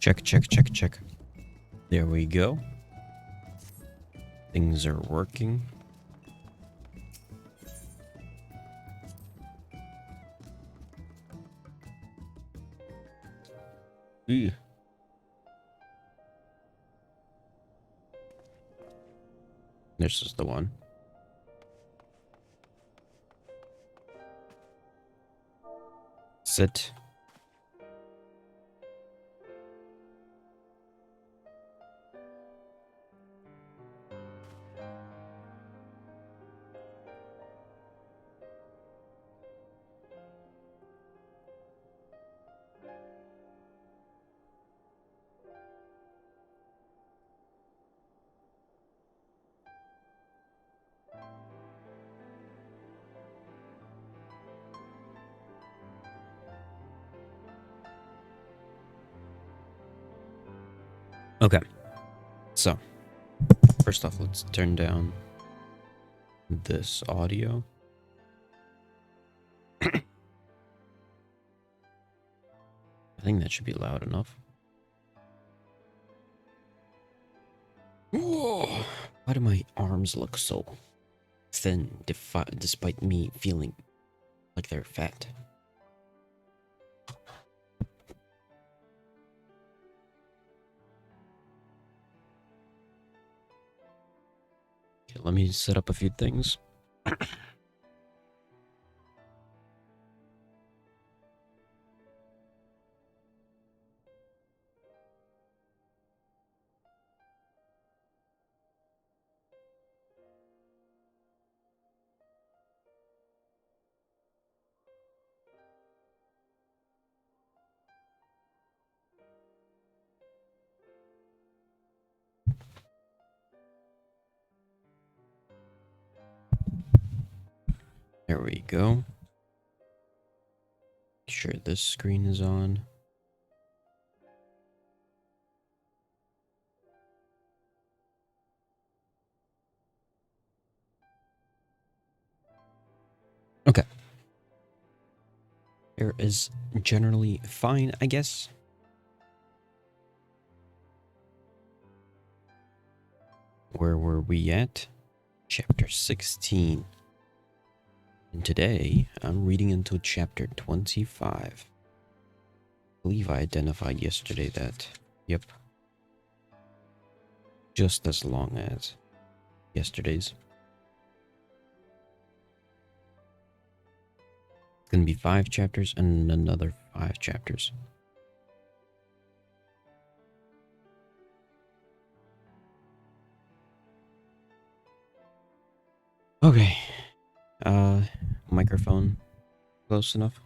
Check, check, check, check. There we go. Things are working. Ew. This is the one. Sit. Okay. So, first off, let's turn down this audio. I think that should be loud enough. Whoa. Why do my arms look so thin despite me feeling like they're fat? Okay, let me set up a few things. There we go. Make sure this screen is on. Okay. Here is generally fine, I guess. Where were we at? Chapter 16. And today, I'm reading into chapter 25. I believe I identified yesterday that, yep, just as long as yesterday's. It's gonna be 5 chapters and another 5 chapters. Okay. Microphone close enough.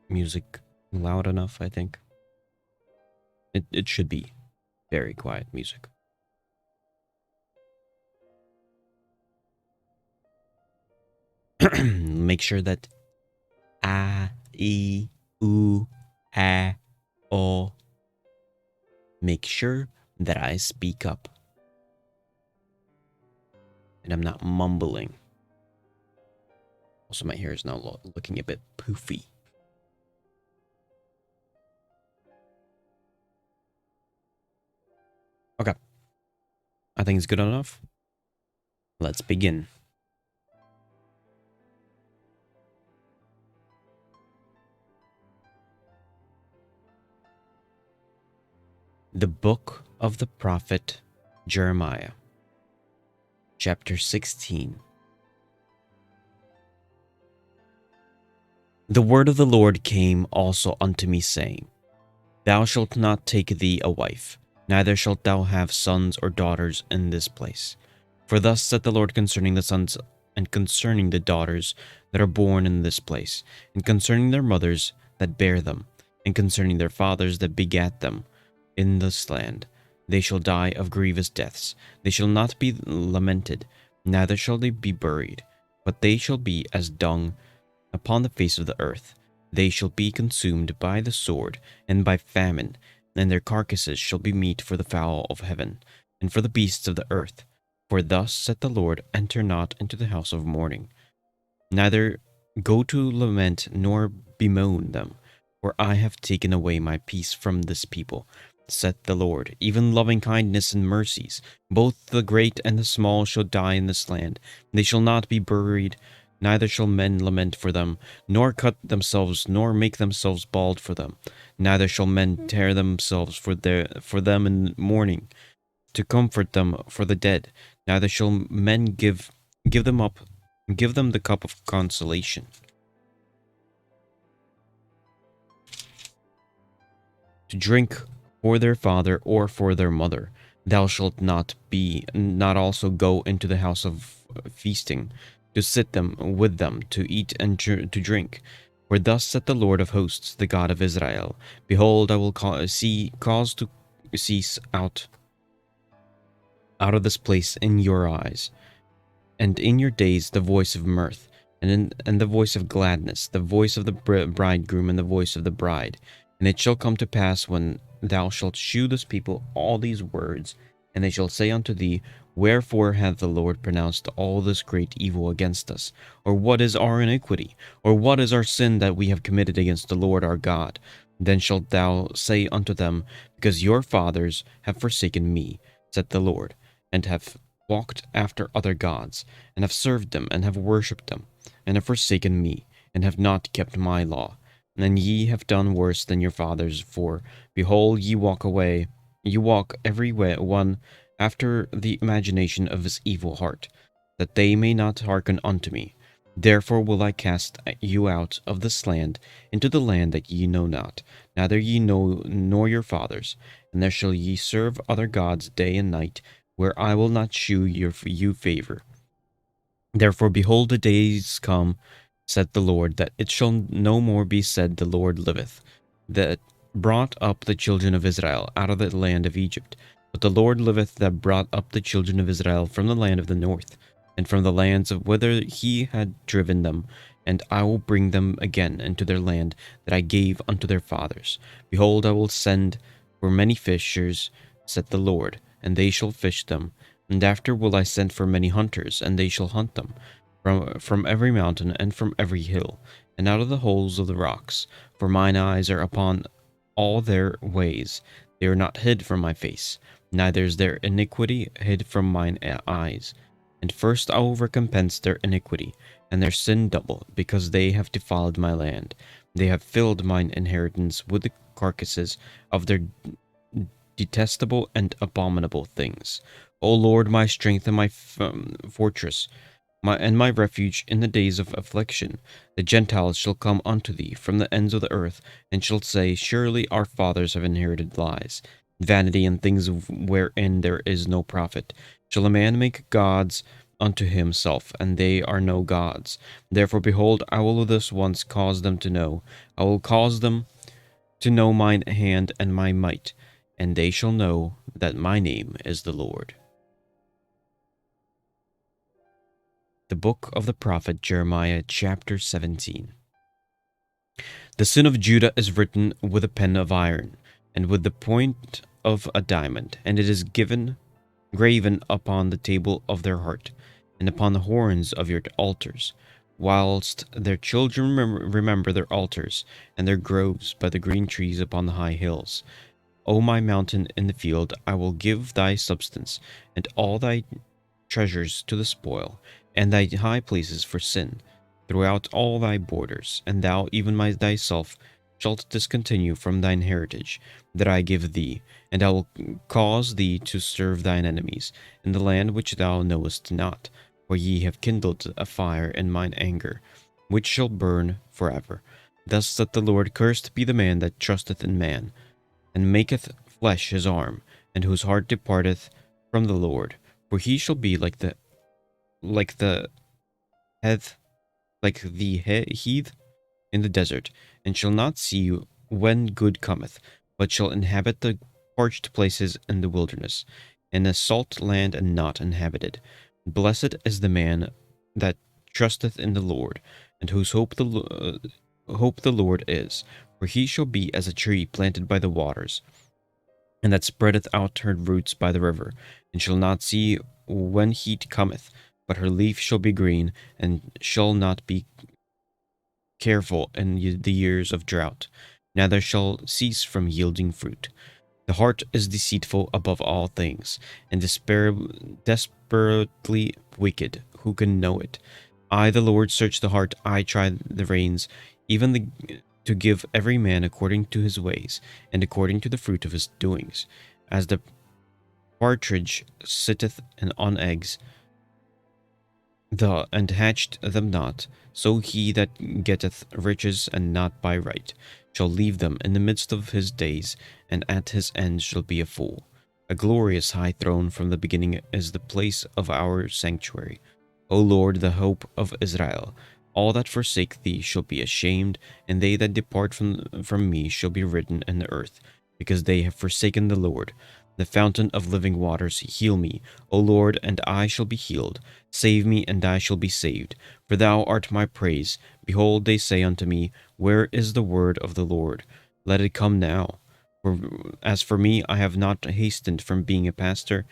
Music loud enough, I think. It should be very quiet music. Make sure that a, e, u, a, o. Make sure that I speak up. And I'm not mumbling. Also, my hair is now looking a bit poofy. Okay. I think it's good enough. Let's begin. The Book of the Prophet Jeremiah, Chapter 16. The word of the Lord came also unto me, saying, Thou shalt not take thee a wife, neither shalt thou have sons or daughters in this place. For thus saith the Lord concerning the sons and concerning the daughters that are born in this place, and concerning their mothers that bear them, and concerning their fathers that begat them in this land. They shall die of grievous deaths. They shall not be lamented, neither shall they be buried, but they shall be as dung upon the face of the earth. They shall be consumed by the sword and by famine, and their carcasses shall be meat for the fowl of heaven, and for the beasts of the earth. For thus saith the Lord, Enter not into the house of mourning, neither go to lament nor bemoan them. for I have taken away my peace from this people, saith the Lord. Even loving kindness and mercies, both the great and the small, shall die in this land. They shall not be buried, neither shall men lament for them, nor cut themselves, nor make themselves bald for them. Neither shall men tear themselves for them in mourning, to comfort them for the dead. Neither shall men give them up, give them the cup of consolation. To drink for their father or for their mother. Thou shalt not also go into the house of feasting, to sit them with them, to eat and to drink. For thus saith the Lord of hosts, the God of Israel: Behold, I will cause to cease out of this place in your eyes, and in your days the voice of mirth, and the voice of gladness, the voice of the bridegroom, and the voice of the bride. And it shall come to pass, when thou shalt shew this people all these words, and they shall say unto thee, Wherefore hath the Lord pronounced all this great evil against us? Or what is our iniquity? Or what is our sin that we have committed against the Lord our God? Then shalt thou say unto them, Because your fathers have forsaken me, saith the Lord, and have walked after other gods, and have served them, and have worshipped them, and have forsaken me, and have not kept my law. And ye have done worse than your fathers, for, behold, ye walk every one after the imagination of his evil heart, that they may not hearken unto me. Therefore will I cast you out of this land into the land that ye know not, neither ye know nor your fathers, and there shall ye serve other gods day and night, where I will not shew you favor. Therefore, behold, the days come, saith the Lord, that it shall no more be said, The Lord liveth, that brought up the children of Israel out of the land of Egypt. But the Lord liveth, that brought up the children of Israel from the land of the north, and from the lands of whither he had driven them. And I will bring them again into their land that I gave unto their fathers. Behold, I will send for many fishers, saith the Lord, and they shall fish them. And after will I send for many hunters, and they shall hunt them, from every mountain and from every hill, and out of the holes of the rocks. For mine eyes are upon all their ways, they are not hid from my face, neither is their iniquity hid from mine eyes. And first I will recompense their iniquity, and their sin double, because they have defiled my land. They have filled mine inheritance with the carcasses of their detestable and abominable things. O Lord, my strength and my fortress, my refuge in the days of affliction, the Gentiles shall come unto thee from the ends of the earth, and shall say, Surely our fathers have inherited lies, vanity, and things wherein there is no profit. Shall a man make gods unto himself, and they are no gods? Therefore, behold, I will this once cause them to know. I will cause them to know mine hand and my might, and they shall know that my name is the Lord. The book of the prophet Jeremiah, chapter 17. The sin of Judah is written with a pen of iron, and with the point of a diamond, and it is graven upon the table of their heart, and upon the horns of your altars, whilst their children remember their altars, and their groves by the green trees upon the high hills. O my mountain in the field, I will give thy substance, and all thy treasures to the spoil, and thy high places for sin, throughout all thy borders. And thou, even thyself, shalt discontinue from thine heritage that I give thee, and I will cause thee to serve thine enemies in the land which thou knowest not, for ye have kindled a fire in mine anger, which shall burn forever. Thus saith the Lord: Cursed be the man that trusteth in man, and maketh flesh his arm, and whose heart departeth from the Lord. For he shall be like the heath, heath in the desert, and shall not see when good cometh, but shall inhabit the parched places in the wilderness, in a salt land and not inhabited. Blessed is the man that trusteth in the Lord, and whose hope the Lord is. For he shall be as a tree planted by the waters, and that spreadeth out her roots by the river, and shall not see when heat cometh, but her leaf shall be green, and shall not be careful in the years of drought. neither shall cease from yielding fruit. The heart is deceitful above all things, and desperately wicked. Who can know it? I, the Lord, search the heart. I try the reins, even to give every man according to his ways, and according to the fruit of his doings. As the partridge sitteth on eggs, and hatched them not, so he that getteth riches and not by right shall leave them in the midst of his days, and at his end shall be a fool. A glorious high throne from the beginning is the place of our sanctuary. O Lord, the hope of Israel, all that forsake thee shall be ashamed, and they that depart from me shall be written in the earth, because they have forsaken the Lord. The fountain of living waters, heal me, O Lord, and I shall be healed. Save me, and I shall be saved, for thou art my praise. Behold, they say unto me, where is the word of the Lord? Let it come now. For as for me, I have not hastened from being a pastor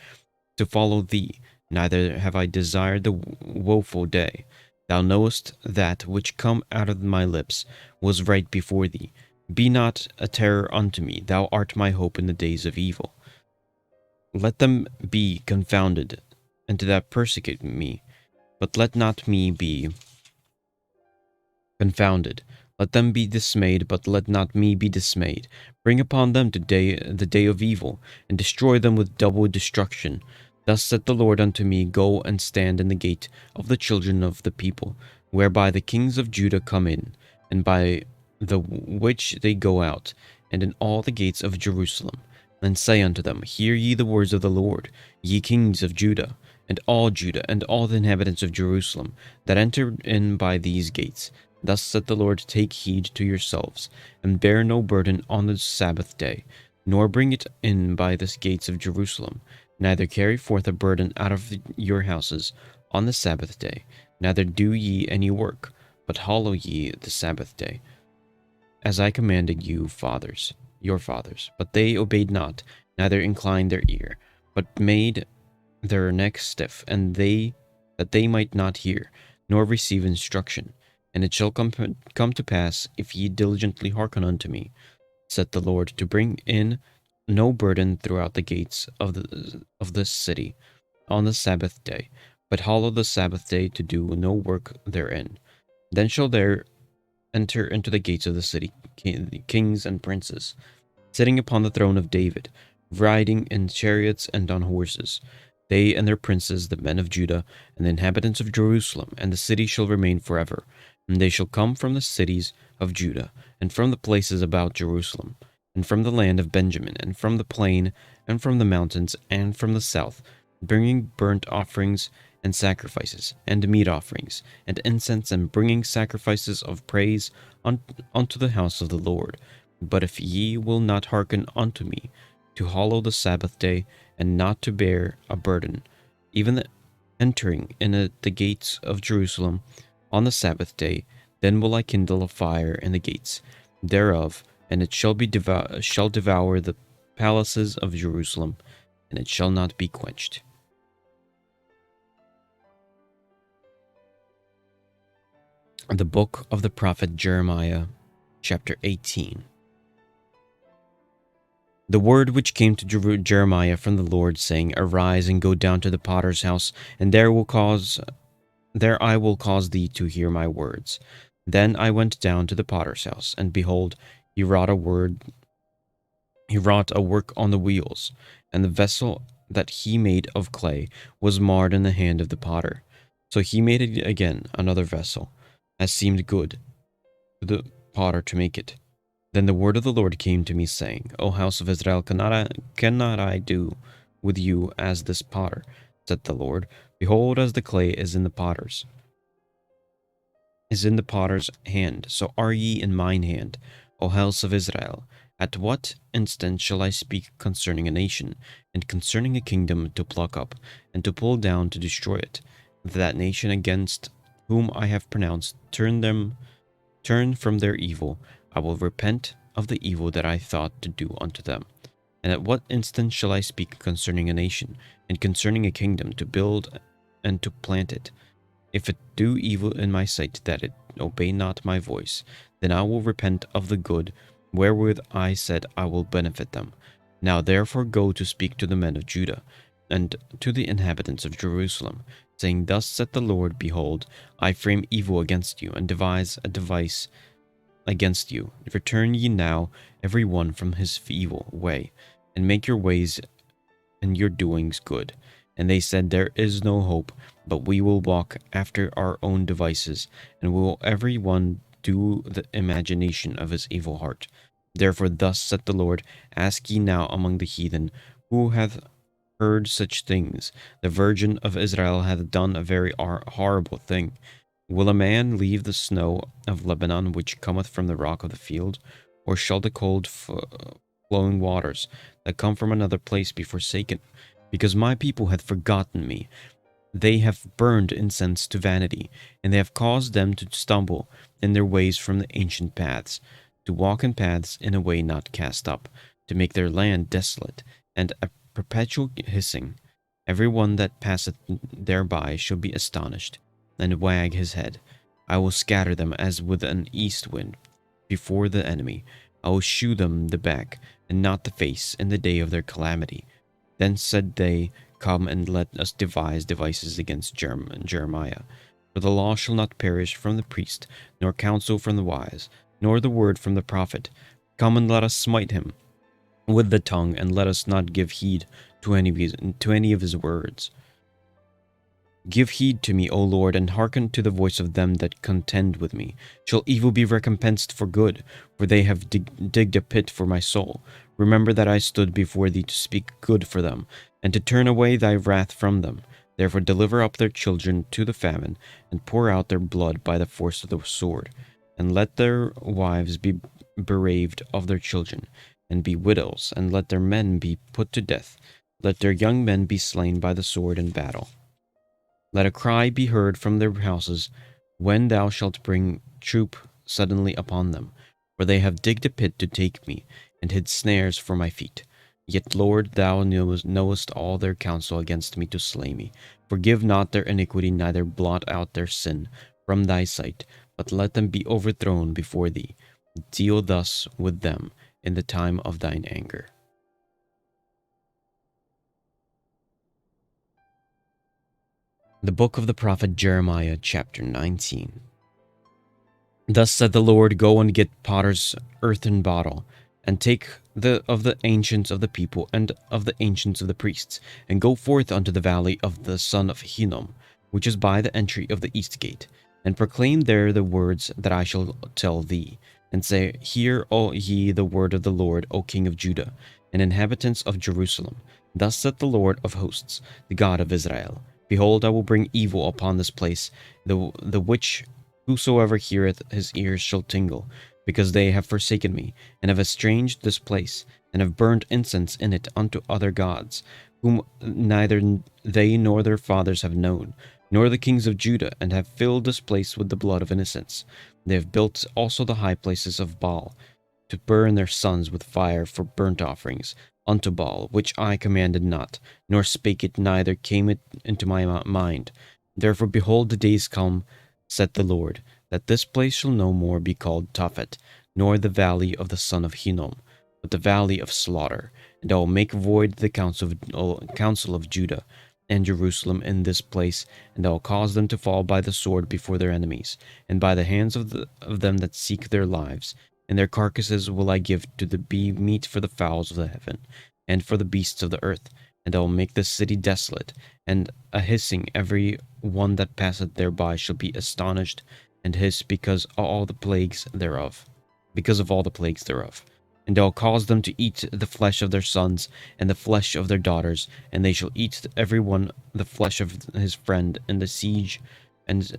to follow thee, neither have I desired the woeful day. Thou knowest that which come out of my lips was right before thee. Be not a terror unto me, thou art my hope in the days of evil. Let them be confounded, and that persecute me, but let not me be confounded. Let them be dismayed, but let not me be dismayed. Bring upon them the day of evil, and destroy them with double destruction. Thus said the Lord unto me, Go and stand in the gate of the children of the people, whereby the kings of Judah come in, and by the which they go out, and in all the gates of Jerusalem. And say unto them, Hear ye the words of the Lord, ye kings of Judah, and all the inhabitants of Jerusalem, that enter in by these gates. Thus saith the Lord, Take heed to yourselves, and bear no burden on the Sabbath day, nor bring it in by the gates of Jerusalem, neither carry forth a burden out of your houses on the Sabbath day, neither do ye any work, but hallow ye the Sabbath day, as I commanded your fathers. But they obeyed not, neither inclined their ear, but made their necks stiff, and that they might not hear, nor receive instruction. And it shall come to pass, if ye diligently hearken unto me, saith the Lord, to bring in no burden throughout the gates of this city on the Sabbath day, but hallow the Sabbath day to do no work therein. Then shall there enter into the gates of the city kings and princes, sitting upon the throne of David, riding in chariots and on horses. They and their princes, the men of Judah, and the inhabitants of Jerusalem, and the city shall remain forever. And they shall come from the cities of Judah, and from the places about Jerusalem, and from the land of Benjamin, and from the plain, and from the mountains, and from the south, bringing burnt offerings and sacrifices, and meat offerings, and incense, and bringing sacrifices of praise unto the house of the Lord. But if ye will not hearken unto me, to hallow the Sabbath day, and not to bear a burden, even the entering in the gates of Jerusalem on the Sabbath day, then will I kindle a fire in the gates thereof, and it shall devour the palaces of Jerusalem, and it shall not be quenched. The book of the prophet Jeremiah, chapter 18. The word which came to Jeremiah from the Lord, saying, Arise and go down to the potter's house, and there I will cause thee to hear my words. Then I went down to the potter's house, and behold, he wrought a work on the wheels, and the vessel that he made of clay was marred in the hand of the potter. So he made again another vessel, as seemed good to the potter to make it. Then the word of the Lord came to me, saying, O house of Israel, cannot I do with you as this potter? Said the Lord. Behold, as the clay is in the potter's hand, so are ye in mine hand, O house of Israel. At what instant shall I speak concerning a nation, and concerning a kingdom to pluck up, and to pull down to destroy it? That nation against whom I have pronounced, turn from their evil. I will repent of the evil that I thought to do unto them. And at what instant shall I speak concerning a nation, and concerning a kingdom to build and to plant it? If it do evil in my sight, that it obey not my voice, then I will repent of the good wherewith I said I will benefit them. Now therefore go to speak to the men of Judah, and to the inhabitants of Jerusalem, saying, Thus saith the Lord, Behold, I frame evil against you, and devise a device against you. Return ye now every one from his evil way, and make your ways and your doings good. And they said, There is no hope, but we will walk after our own devices, and we will every one do the imagination of his evil heart. Therefore thus saith the Lord, Ask ye now among the heathen, who hath heard such things? The Virgin of Israel hath done a very horrible thing. Will a man leave the snow of Lebanon, which cometh from the rock of the field? Or shall the cold flowing waters that come from another place be forsaken? Because my people hath forgotten me. They have burned incense to vanity, and they have caused them to stumble in their ways from the ancient paths, to walk in paths in a way not cast up, to make their land desolate, and a perpetual hissing. Every one that passeth thereby shall be astonished, and wag his head. I will scatter them as with an east wind before the enemy. I will shew them the back, and not the face, in the day of their calamity. Then said they, Come and let us devise devices against Jeremiah. For the law shall not perish from the priest, nor counsel from the wise, nor the word from the prophet. Come and let us smite him with the tongue, and let us not give heed to any of his words. Give heed to me, O Lord, and hearken to the voice of them that contend with me. Shall evil be recompensed for good? For they have digged a pit for my soul. Remember that I stood before thee to speak good for them, and to turn away thy wrath from them. Therefore deliver up their children to the famine, and pour out their blood by the force of the sword. And let their wives be bereaved of their children, and be widows, and let their men be put to death. Let their young men be slain by the sword in battle. Let a cry be heard from their houses, when thou shalt bring troop suddenly upon them. For they have digged a pit to take me, and hid snares for my feet. Yet, Lord, thou knowest all their counsel against me to slay me. Forgive not their iniquity, neither blot out their sin from thy sight, but let them be overthrown before thee. Deal thus with them in the time of thine anger. The book of the prophet Jeremiah, chapter 19. Thus said the Lord, Go and get potter's earthen bottle, and take of the ancients of the people, and of the ancients of the priests, and go forth unto the valley of the son of Hinnom, which is by the entry of the east gate, and proclaim there the words that I shall tell thee, and say, Hear, O ye, the word of the Lord, O King of Judah, and inhabitants of Jerusalem. Thus saith the Lord of hosts, the God of Israel, Behold, I will bring evil upon this place, the which whosoever heareth his ears shall tingle, because they have forsaken me, and have estranged this place, and have burned incense in it unto other gods, whom neither they nor their fathers have known, nor the kings of Judah, and have filled this place with the blood of innocents. They have built also the high places of Baal, to burn their sons with fire for burnt offerings unto Baal, which I commanded not, nor spake it, neither came it into my mind. Therefore, behold, the days come, saith the Lord, that this place shall no more be called Tophet, nor the valley of the son of Hinnom, but the valley of slaughter. And I will make void the counsel of Judah and Jerusalem in this place, and I will cause them to fall by the sword before their enemies, and by the hands of them that seek their lives. And their carcasses will I give to be meat for the fowls of the heaven, and for the beasts of the earth. And I will make the city desolate, and a hissing every one that passeth thereby shall be astonished, and hiss because of all the plagues thereof. And I will cause them to eat the flesh of their sons, and the flesh of their daughters, and they shall eat every one the flesh of his friend, in the siege and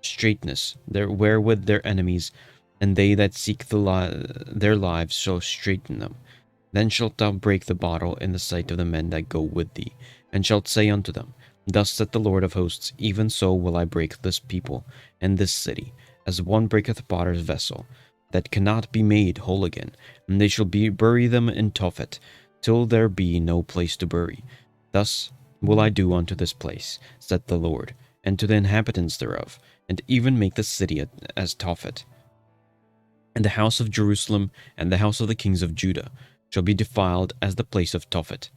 straitness wherewith their enemies, and they that seek their lives shall straiten them. Then shalt thou break the bottle in the sight of the men that go with thee, and shalt say unto them, Thus saith the Lord of hosts, Even so will I break this people and this city, as one breaketh a potter's vessel, that cannot be made whole again, and they shall bury them in Tophet, till there be no place to bury. Thus will I do unto this place, saith the Lord, and to the inhabitants thereof, and even make the city as Tophet. And the house of Jerusalem and the house of the kings of Judah shall be defiled as the place of Tophet,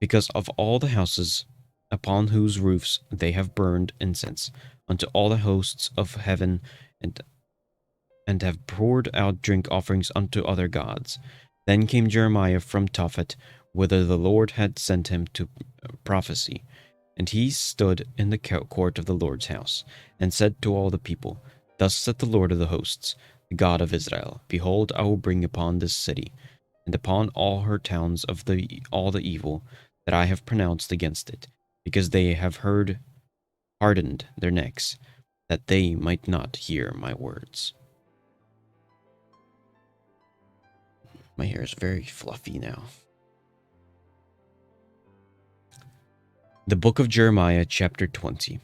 because of all the houses upon whose roofs they have burned incense unto all the hosts of heaven, and have poured out drink offerings unto other gods. Then came Jeremiah from Tophet, whither the Lord had sent him to prophecy. And he stood in the court of the Lord's house, and said to all the people, Thus saith the Lord of the hosts, the God of Israel, Behold, I will bring upon this city, and upon all her towns of all the evil that I have pronounced against it, because they have hardened their necks, that they might not hear my words. My hair is very fluffy now. The book of Jeremiah, chapter 20.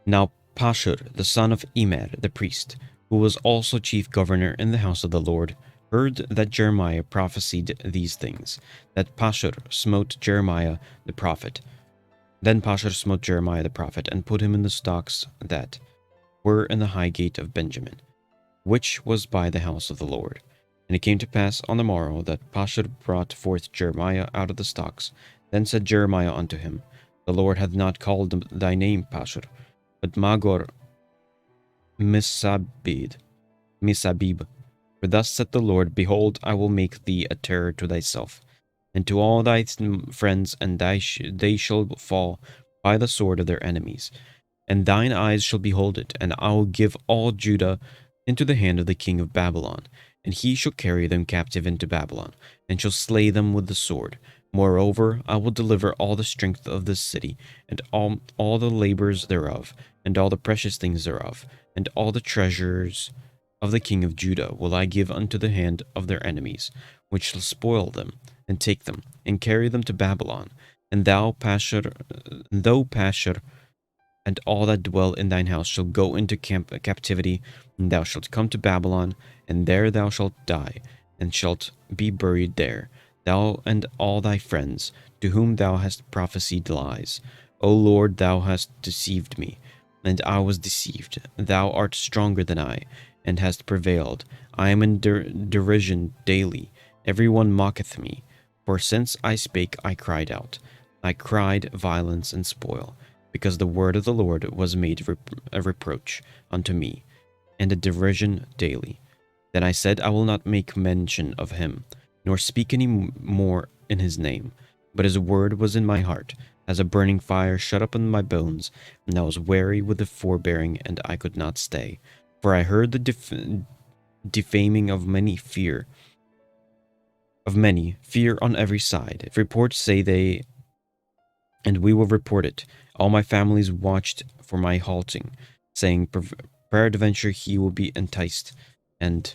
Now Pashur, the son of Immer the priest, who was also chief governor in the house of the Lord, heard that Jeremiah prophesied these things, that Pashur smote Jeremiah the prophet. Then Pashur smote Jeremiah the prophet, and put him in the stocks that were in the high gate of Benjamin, which was by the house of the Lord. And it came to pass on the morrow that Pashur brought forth Jeremiah out of the stocks. Then said Jeremiah unto him, The Lord hath not called thy name Pashur, but Magor Misabib. For thus saith the Lord, Behold, I will make thee a terror to thyself, and to all thy friends, and they shall fall by the sword of their enemies. And thine eyes shall behold it, and I will give all Judah into the hand of the king of Babylon, and he shall carry them captive into Babylon, and shall slay them with the sword. Moreover, I will deliver all the strength of this city, and all the labors thereof, and all the precious things thereof, and all the treasures of the king of Judah will I give unto the hand of their enemies, which shall spoil them, and take them, and carry them to Babylon. And thou, Pashur, and all that dwell in thine house shall go into captivity, and thou shalt come to Babylon, and there thou shalt die, and shalt be buried there, thou and all thy friends, to whom thou hast prophesied lies. O Lord, thou hast deceived me, and I was deceived. Thou art stronger than I, and hast prevailed. I am in derision daily. Every one mocketh me. For since I spake, I cried out. I cried violence and spoil, because the word of the Lord was made a reproach unto me, and a derision daily. Then I said, I will not make mention of him, nor speak any more in his name. But his word was in my heart, as a burning fire shut up in my bones, and I was weary with the forbearing, and I could not stay. For I heard the defaming of many, fear on every side. If reports say they, and we will report it. All my families watched for my halting, saying, Peradventure he will be enticed, and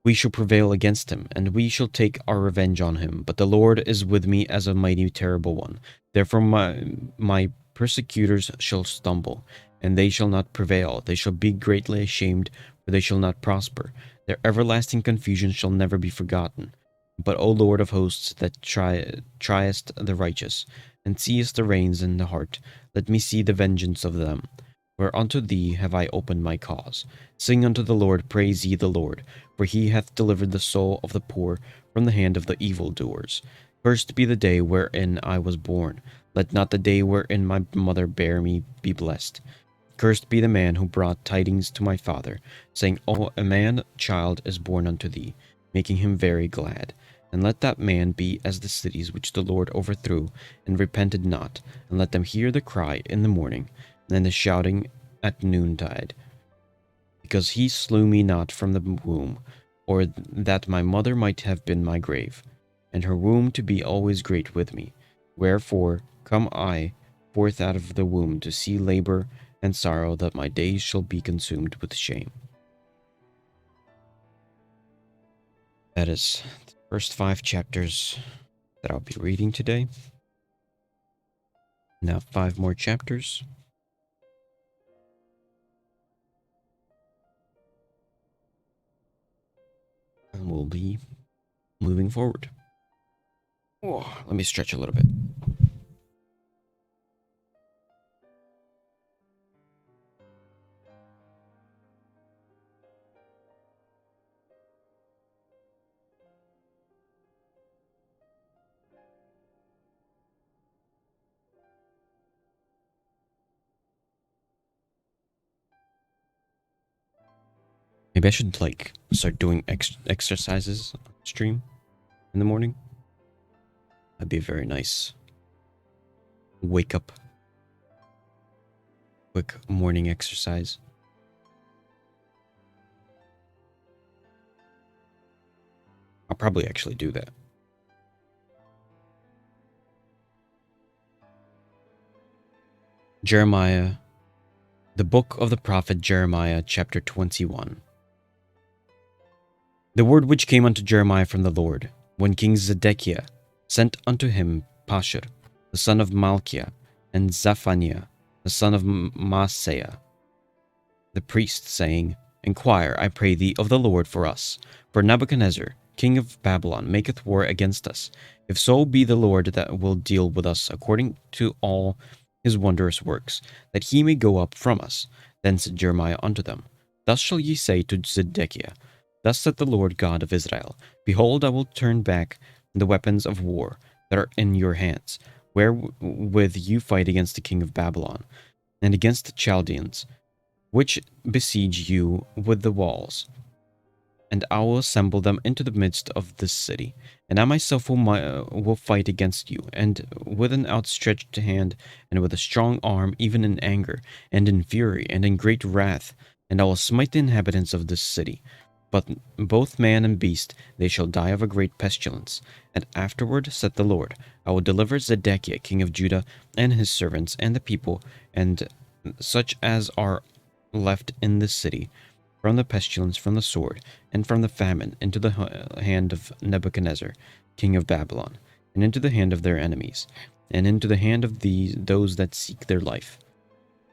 we shall prevail against him, and we shall take our revenge on him. But the Lord is with me as a mighty terrible one. Therefore my persecutors shall stumble, and they shall not prevail. They shall be greatly ashamed, for they shall not prosper. Their everlasting confusion shall never be forgotten. But, O Lord of hosts, that triest the righteous, and seest the reins in the heart, let me see the vengeance of them. For unto thee have I opened my cause. Sing unto the Lord, praise ye the Lord, for he hath delivered the soul of the poor from the hand of the evildoers. Cursed be the day wherein I was born. Let not the day wherein my mother bare me be blessed. Cursed be the man who brought tidings to my father, saying, Oh, a man child is born unto thee, making him very glad. And let that man be as the cities which the Lord overthrew, and repented not, and let them hear the cry in the morning, and the shouting at noontide. Because he slew me not from the womb, or that my mother might have been my grave, and her womb to be always great with me. Wherefore come I forth out of the womb to see labor and sorrow, that my days shall be consumed with shame. That is the first 5 chapters that I'll be reading today. Now 5 more chapters. And we'll be moving forward. Oh, let me stretch a little bit. Maybe I should like start doing exercises on stream in the morning. That'd be a very nice wake up, quick morning exercise. I'll probably actually do that. Jeremiah, the book of the prophet Jeremiah, chapter 21. The word which came unto Jeremiah from the Lord, when King Zedekiah sent unto him Pashur, the son of Malchiah, and Zephaniah, the son of Maaseiah, the priest, saying, Inquire, I pray thee, of the Lord for us. For Nebuchadnezzar, king of Babylon, maketh war against us. If so be the Lord that will deal with us according to all his wondrous works, that he may go up from us. Then said Jeremiah unto them, Thus shall ye say to Zedekiah, Thus saith the Lord God of Israel, Behold, I will turn back the weapons of war that are in your hands, wherewith you fight against the king of Babylon, and against the Chaldeans, which besiege you with the walls. And I will assemble them into the midst of this city, and I myself will fight against you, and with an outstretched hand, and with a strong arm, even in anger, and in fury, and in great wrath, and I will smite the inhabitants of this city. But both man and beast, they shall die of a great pestilence. And afterward, said the Lord, I will deliver Zedekiah king of Judah, and his servants, and the people, and such as are left in this city, from the pestilence, from the sword, and from the famine, into the hand of Nebuchadnezzar, king of Babylon, and into the hand of their enemies, and into the hand of those that seek their life.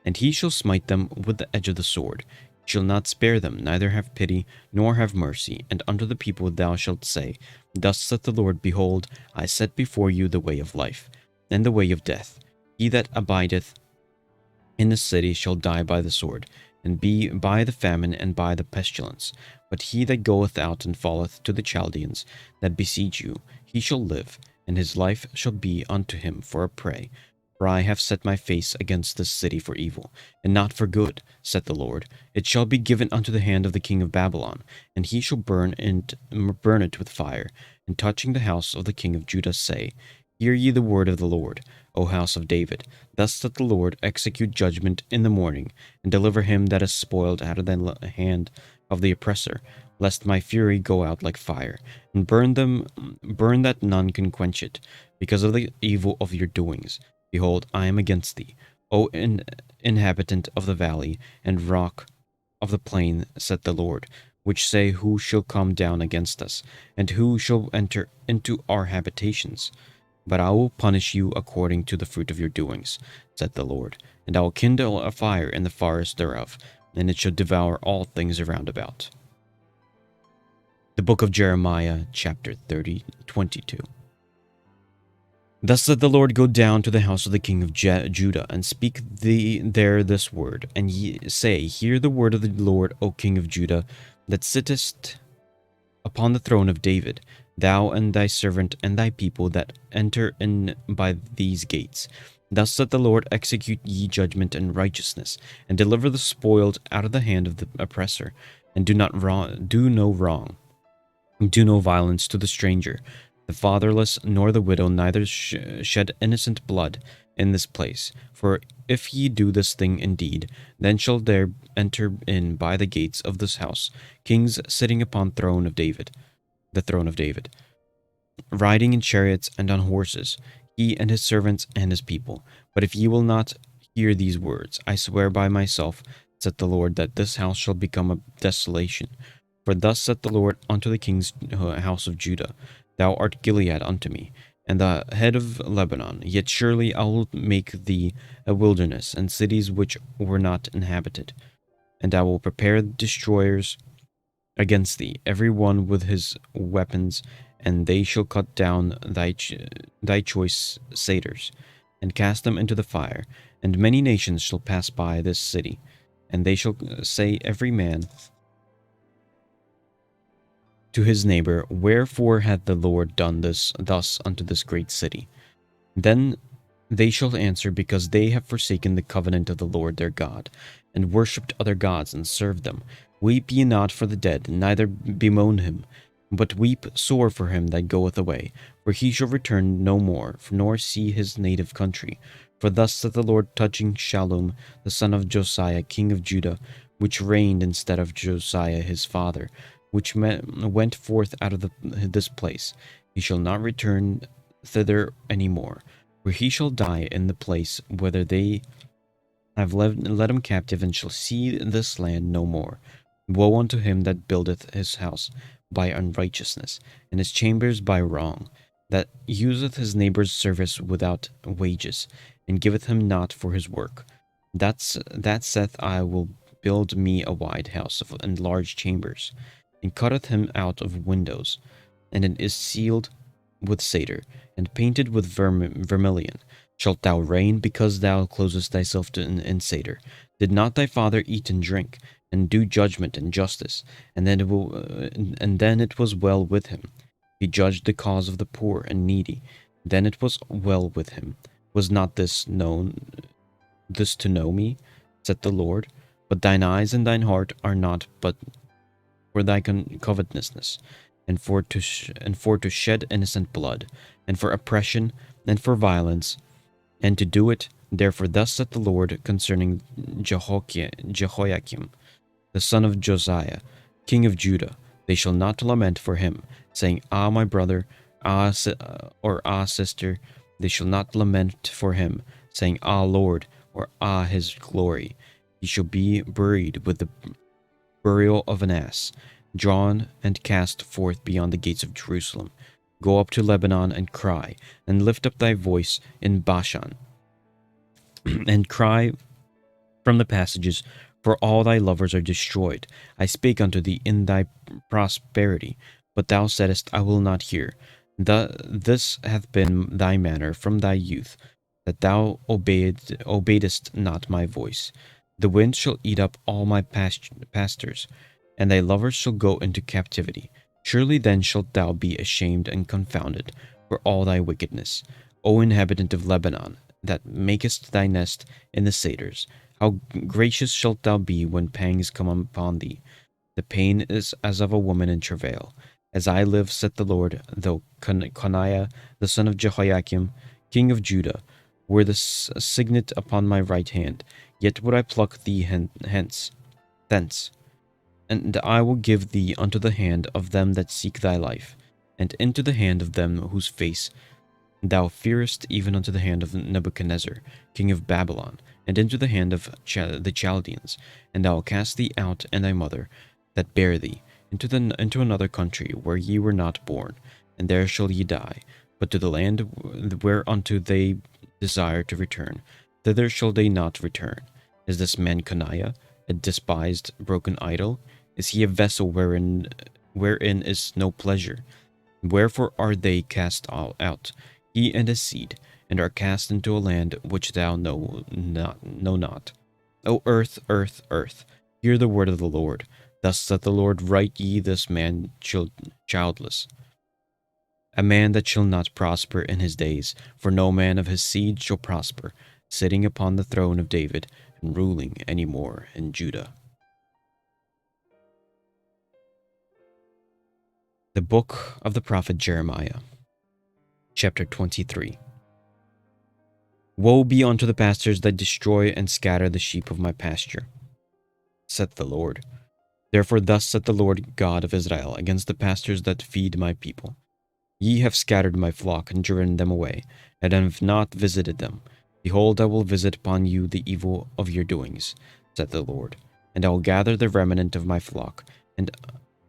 And he shall smite them with the edge of the sword. He shall not spare them, neither have pity, nor have mercy. And unto the people thou shalt say, Thus saith the Lord, Behold, I set before you the way of life, and the way of death. He that abideth in the city shall die by the sword, and be by the famine and by the pestilence. But he that goeth out and falleth to the Chaldeans that besiege you, he shall live, and his life shall be unto him for a prey. For I have set my face against this city for evil, and not for good, saith the Lord. It shall be given unto the hand of the king of Babylon, and he shall burn it with fire. And touching the house of the king of Judah say, Hear ye the word of the Lord, O house of David. Thus saith the Lord, Execute judgment in the morning, and deliver him that is spoiled out of the hand of the oppressor, lest my fury go out like fire, and burn that none can quench it, because of the evil of your doings. Behold, I am against thee, O inhabitant of the valley, and rock of the plain, saith the Lord, which say, Who shall come down against us, and who shall enter into our habitations? But I will punish you according to the fruit of your doings, saith the Lord. And I will kindle a fire in the forest thereof, and it shall devour all things around about. The book of Jeremiah, chapter 22. Thus said the Lord, Go down to the house of the king of Judah, and speak there this word, and ye say, Hear the word of the Lord, O king of Judah, that sittest upon the throne of David, thou and thy servant and thy people that enter in by these gates. Thus saith the Lord, Execute ye judgment and righteousness, and deliver the spoiled out of the hand of the oppressor, and do no wrong, do no violence to the stranger, the fatherless, nor the widow, neither shed innocent blood in this place. For if ye do this thing indeed, then shall there enter in by the gates of this house kings sitting upon the throne of David, riding in chariots and on horses, he and his servants and his people. But if ye will not hear these words, I swear by myself, saith the Lord, that this house shall become a desolation. For thus saith the Lord unto the king's house of Judah, Thou art Gilead unto me, and the head of Lebanon. Yet surely I will make thee a wilderness, and cities which were not inhabited. And I will prepare destroyers against thee, every one with his weapons, and they shall cut down thy choice satyrs, and cast them into the fire. And many nations shall pass by this city, and they shall say every man to his neighbor, Wherefore hath the Lord done thus unto this great city? Then they shall answer, Because they have forsaken the covenant of the Lord their God, and worshipped other gods, and served them. Weep ye not for the dead, neither bemoan him, but weep sore for him that goeth away, for he shall return no more, nor see his native country. For thus saith the Lord touching Shallum, the son of Josiah, king of Judah, which reigned instead of Josiah his father, which went forth out of this place. He shall not return thither any more, for he shall die in the place whither they have led him captive, and shall see this land no more. Woe unto him that buildeth his house by unrighteousness, and his chambers by wrong, that useth his neighbour's service without wages, and giveth him not for his work. That saith, I will build me a wide house and large chambers, and cutteth him out of windows, and it is sealed with cedar, and painted with vermilion. Shalt thou reign because thou closest thyself in cedar? Did not thy father eat and drink, and do judgment and justice, and then it was well with him? He judged the cause of the poor and needy. Then it was well with him. Was not this to know me? Said the Lord. But thine eyes and thine heart are not but for thy covetousness, and for to shed innocent blood, and for oppression, and for violence, and to do it. Therefore thus saith the Lord concerning Jehoiakim, the son of Josiah, king of Judah. They shall not lament for him, saying, Ah, my brother, or Ah, sister. They shall not lament for him, saying, Ah, Lord, or Ah, his glory. He shall be buried with the burial of an ass, drawn and cast forth beyond the gates of Jerusalem. Go up to Lebanon and cry, and lift up thy voice in Bashan, and cry from the passages, for all thy lovers are destroyed. I spake unto thee in thy prosperity, but thou saidst, I will not hear. This hath been thy manner from thy youth, that thou obeyedst not my voice. The wind shall eat up all my pastors, and thy lovers shall go into captivity. Surely then shalt thou be ashamed and confounded for all thy wickedness, O inhabitant of Lebanon, that makest thy nest in the cedars. How gracious shalt thou be when pangs come upon thee! The pain is as of a woman in travail. As I live, saith the Lord, though Coniah, the son of Jehoiakim, king of Judah, were the signet upon my right hand, yet would I pluck thee thence, and I will give thee unto the hand of them that seek thy life, and into the hand of them whose face thou fearest, even unto the hand of Nebuchadnezzar, king of Babylon, and into the hand of the Chaldeans. And I will cast thee out and thy mother that bare thee into another country where ye were not born, and there shall ye die. But to the land whereunto they desire to return, thither shall they not return. Is this man Coniah, a despised, broken idol? Is he a vessel wherein is no pleasure? Wherefore are they cast all out, he and his seed, and are cast into a land which thou know not. O earth, earth, earth, hear the word of the Lord. Thus saith the Lord, write ye this man childless, a man that shall not prosper in his days, for no man of his seed shall prosper, sitting upon the throne of David, and ruling any more in Judah. The Book of the Prophet Jeremiah, Chapter 23. Woe be unto the pastors that destroy and scatter the sheep of my pasture, saith the Lord. Therefore thus saith the Lord God of Israel against the pastors that feed my people. Ye have scattered my flock and driven them away, and have not visited them. Behold, I will visit upon you the evil of your doings, saith the Lord. And I will gather the remnant of my flock, and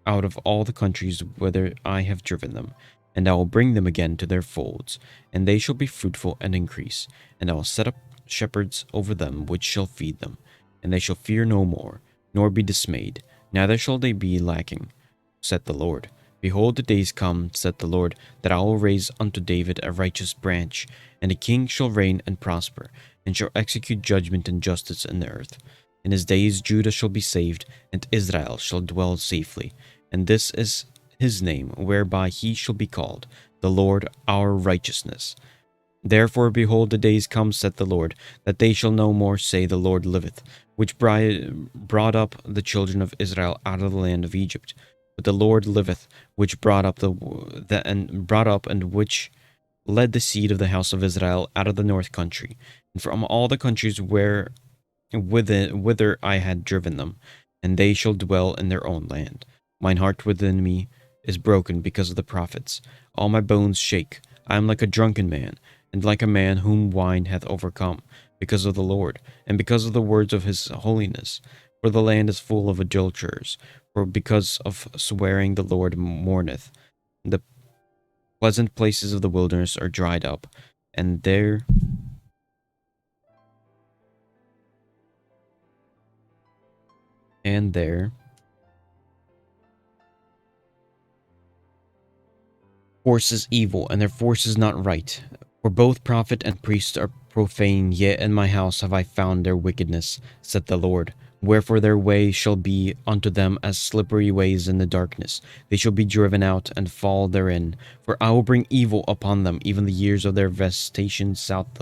out of all the countries whither I have driven them, and I will bring them again to their folds, and they shall be fruitful and increase. And I will set up shepherds over them which shall feed them, and they shall fear no more, nor be dismayed, neither shall they be lacking, saith the Lord. Behold, the days come, saith the Lord, that I will raise unto David a righteous branch, and a king shall reign and prosper, and shall execute judgment and justice in the earth. In his days Judah shall be saved, and Israel shall dwell safely. And this is his name, whereby he shall be called, the Lord our righteousness. Therefore, behold, the days come, saith the Lord, that they shall no more say, The Lord liveth, which brought up the children of Israel out of the land of Egypt. But the Lord liveth, which brought up and which led the seed of the house of Israel out of the north country, and from all the countries whither I had driven them, and they shall dwell in their own land. Mine heart within me is broken because of the prophets. All my bones shake. I am like a drunken man, and like a man whom wine hath overcome, because of the Lord, and because of the words of his holiness. For the land is full of adulterers, for because of swearing the Lord mourneth. The pleasant places of the wilderness are dried up, and there force is evil, and their force is not right. For both prophet and priest are profane, yet in my house have I found their wickedness, saith the Lord. Wherefore their way shall be unto them as slippery ways in the darkness. They shall be driven out and fall therein. For I will bring evil upon them, even the years of their visitation, saith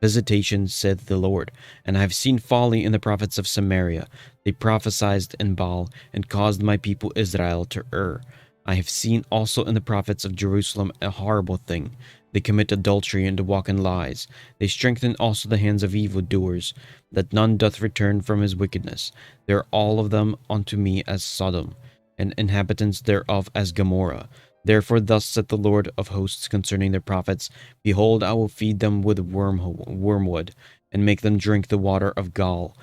the Lord. And I have seen folly in the prophets of Samaria. They prophesied in Baal, and caused my people Israel to err. I have seen also in the prophets of Jerusalem a horrible thing. They commit adultery and walk in lies. They strengthen also the hands of evildoers, that none doth return from his wickedness. They are all of them unto me as Sodom, and inhabitants thereof as Gomorrah. Therefore thus saith the Lord of hosts concerning their prophets, Behold, I will feed them with wormwood, and make them drink the water of gall.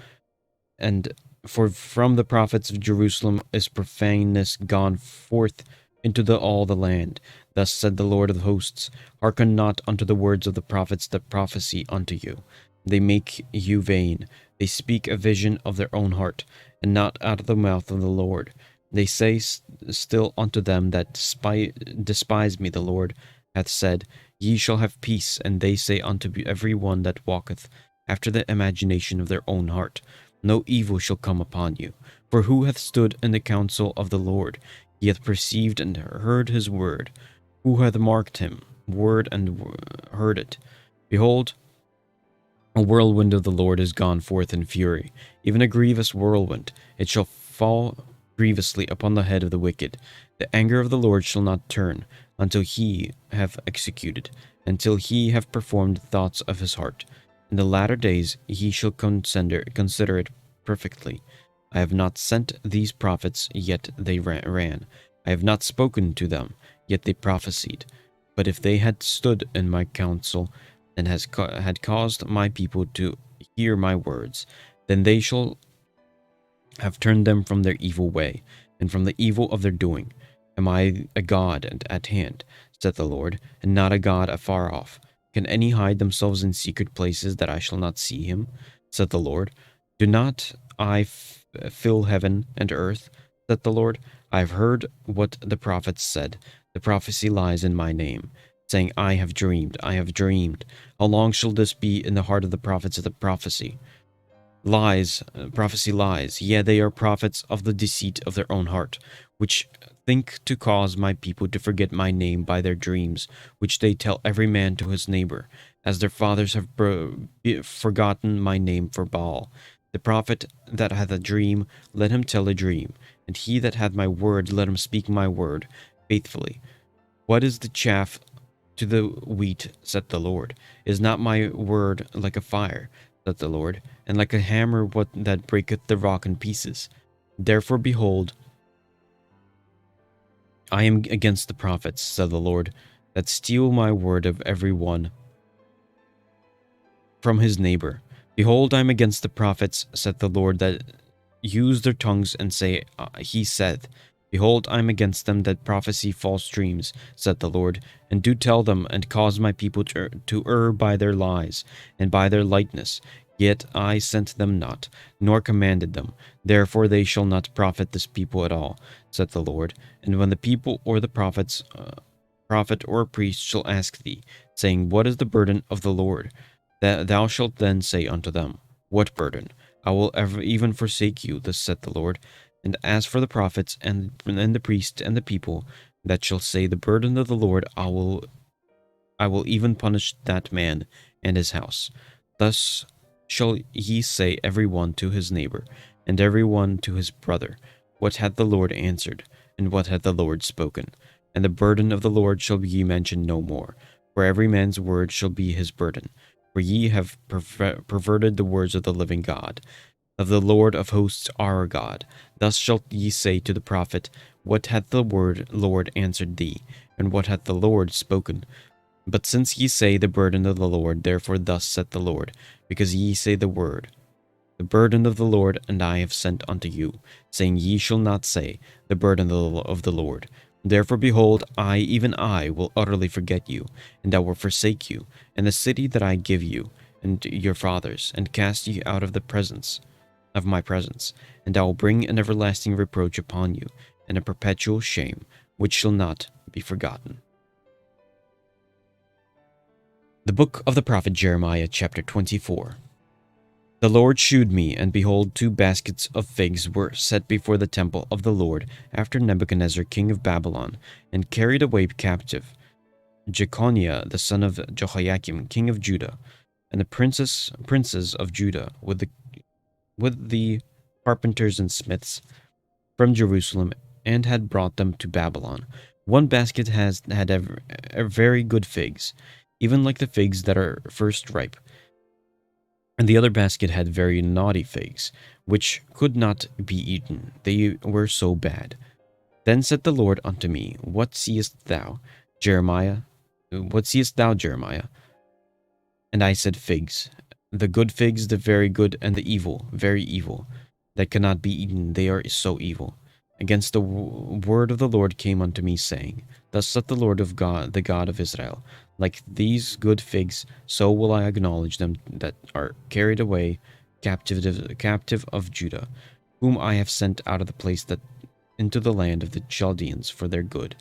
And for from the prophets of Jerusalem is profaneness gone forth into all the land. Thus said the Lord of hosts, Hearken not unto the words of the prophets that prophesy unto you. They make you vain. They speak a vision of their own heart, and not out of the mouth of the Lord. They say still unto them that despise me, the Lord hath said, Ye shall have peace. And they say unto every one that walketh after the imagination of their own heart, No evil shall come upon you. For who hath stood in the counsel of the Lord? He hath perceived and heard his word. Who hath marked him word and heard it? Behold, a whirlwind of the Lord is gone forth in fury, even a grievous whirlwind. It shall fall grievously upon the head of the wicked. The anger of the Lord shall not turn until he have executed, until he have performed the thoughts of his heart. In the latter days he shall consider it perfectly. I have not sent these prophets, yet they ran. I have not spoken to them, yet they prophesied. But if they had stood in my counsel, and had caused my people to hear my words, then they shall have turned them from their evil way, and from the evil of their doing. Am I a God at hand, saith the Lord, and not a God afar off? Can any hide themselves in secret places that I shall not see him, saith the Lord? Do not I fill heaven and earth, saith the Lord? I have heard what the prophets said. The prophecy lies in my name, saying, I have dreamed, I have dreamed. How long shall this be in the heart of the prophets of the prophecy? Prophecy lies, yea, they are prophets of the deceit of their own heart, which think to cause my people to forget my name by their dreams, which they tell every man to his neighbor, as their fathers have forgotten my name for Baal. The prophet that hath a dream, let him tell a dream, and he that hath my word, let him speak my word faithfully. What is the chaff to the wheat, saith the Lord? Is not my word like a fire, saith the Lord, and like a hammer that breaketh the rock in pieces? Therefore, behold, I am against the prophets, saith the Lord, that steal my word of every one from his neighbor. Behold, I am against the prophets, saith the Lord, that use their tongues and say, He saith. Behold, I am against them that prophesy false dreams, saith the Lord, and do tell them, and cause my people to err by their lies, and by their lightness. Yet I sent them not, nor commanded them. Therefore they shall not profit this people at all, saith the Lord. And when the people or the prophet or priest shall ask thee, saying, What is the burden of the Lord? Thou shalt then say unto them, What burden? I will even forsake you, thus saith the Lord. And as for the prophets and the priests and the people that shall say, The burden of the Lord, I will I will even punish that man and his house. Thus shall ye say every one to his neighbor, and every one to his brother, What hath the Lord answered, and what hath the Lord spoken? And the burden of the Lord shall ye mention no more, for every man's word shall be his burden. For ye have perverted the words of the living God, of the Lord of hosts our God. Thus shalt ye say to the prophet, What hath the Lord answered thee, and what hath the Lord spoken? But since ye say the burden of the Lord, therefore thus saith the Lord, because ye say the burden of the Lord, and I have sent unto you, saying, Ye shall not say, the burden of the Lord. Therefore, behold, I, even I, will utterly forget you, and I will forsake you, and the city that I give you, and your fathers, and cast you out of the presence of my presence, and I will bring an everlasting reproach upon you, and a perpetual shame, which shall not be forgotten. The book of the prophet Jeremiah, chapter 24. The Lord shewed me, and behold, 2 baskets of figs were set before the temple of the Lord after Nebuchadnezzar king of Babylon, and carried away captive Jeconiah the son of Jehoiakim king of Judah, and the princes of Judah with the carpenters and smiths from Jerusalem, and had brought them to Babylon. One basket had very good figs, even like the figs that are first ripe, and the other basket had very naughty figs, which could not be eaten, they were so bad. Then said the Lord unto me, What seest thou, Jeremiah? What seest thou, Jeremiah? And I said, Figs. The good figs, the very good, and the evil, very evil, that cannot be eaten, they are so evil. Against the word of the Lord came unto me, saying, Thus saith the Lord of God, the God of Israel, Like these good figs, so will I acknowledge them that are carried away captive of Judah, whom I have sent out of the place that into the land of the Chaldeans for their good.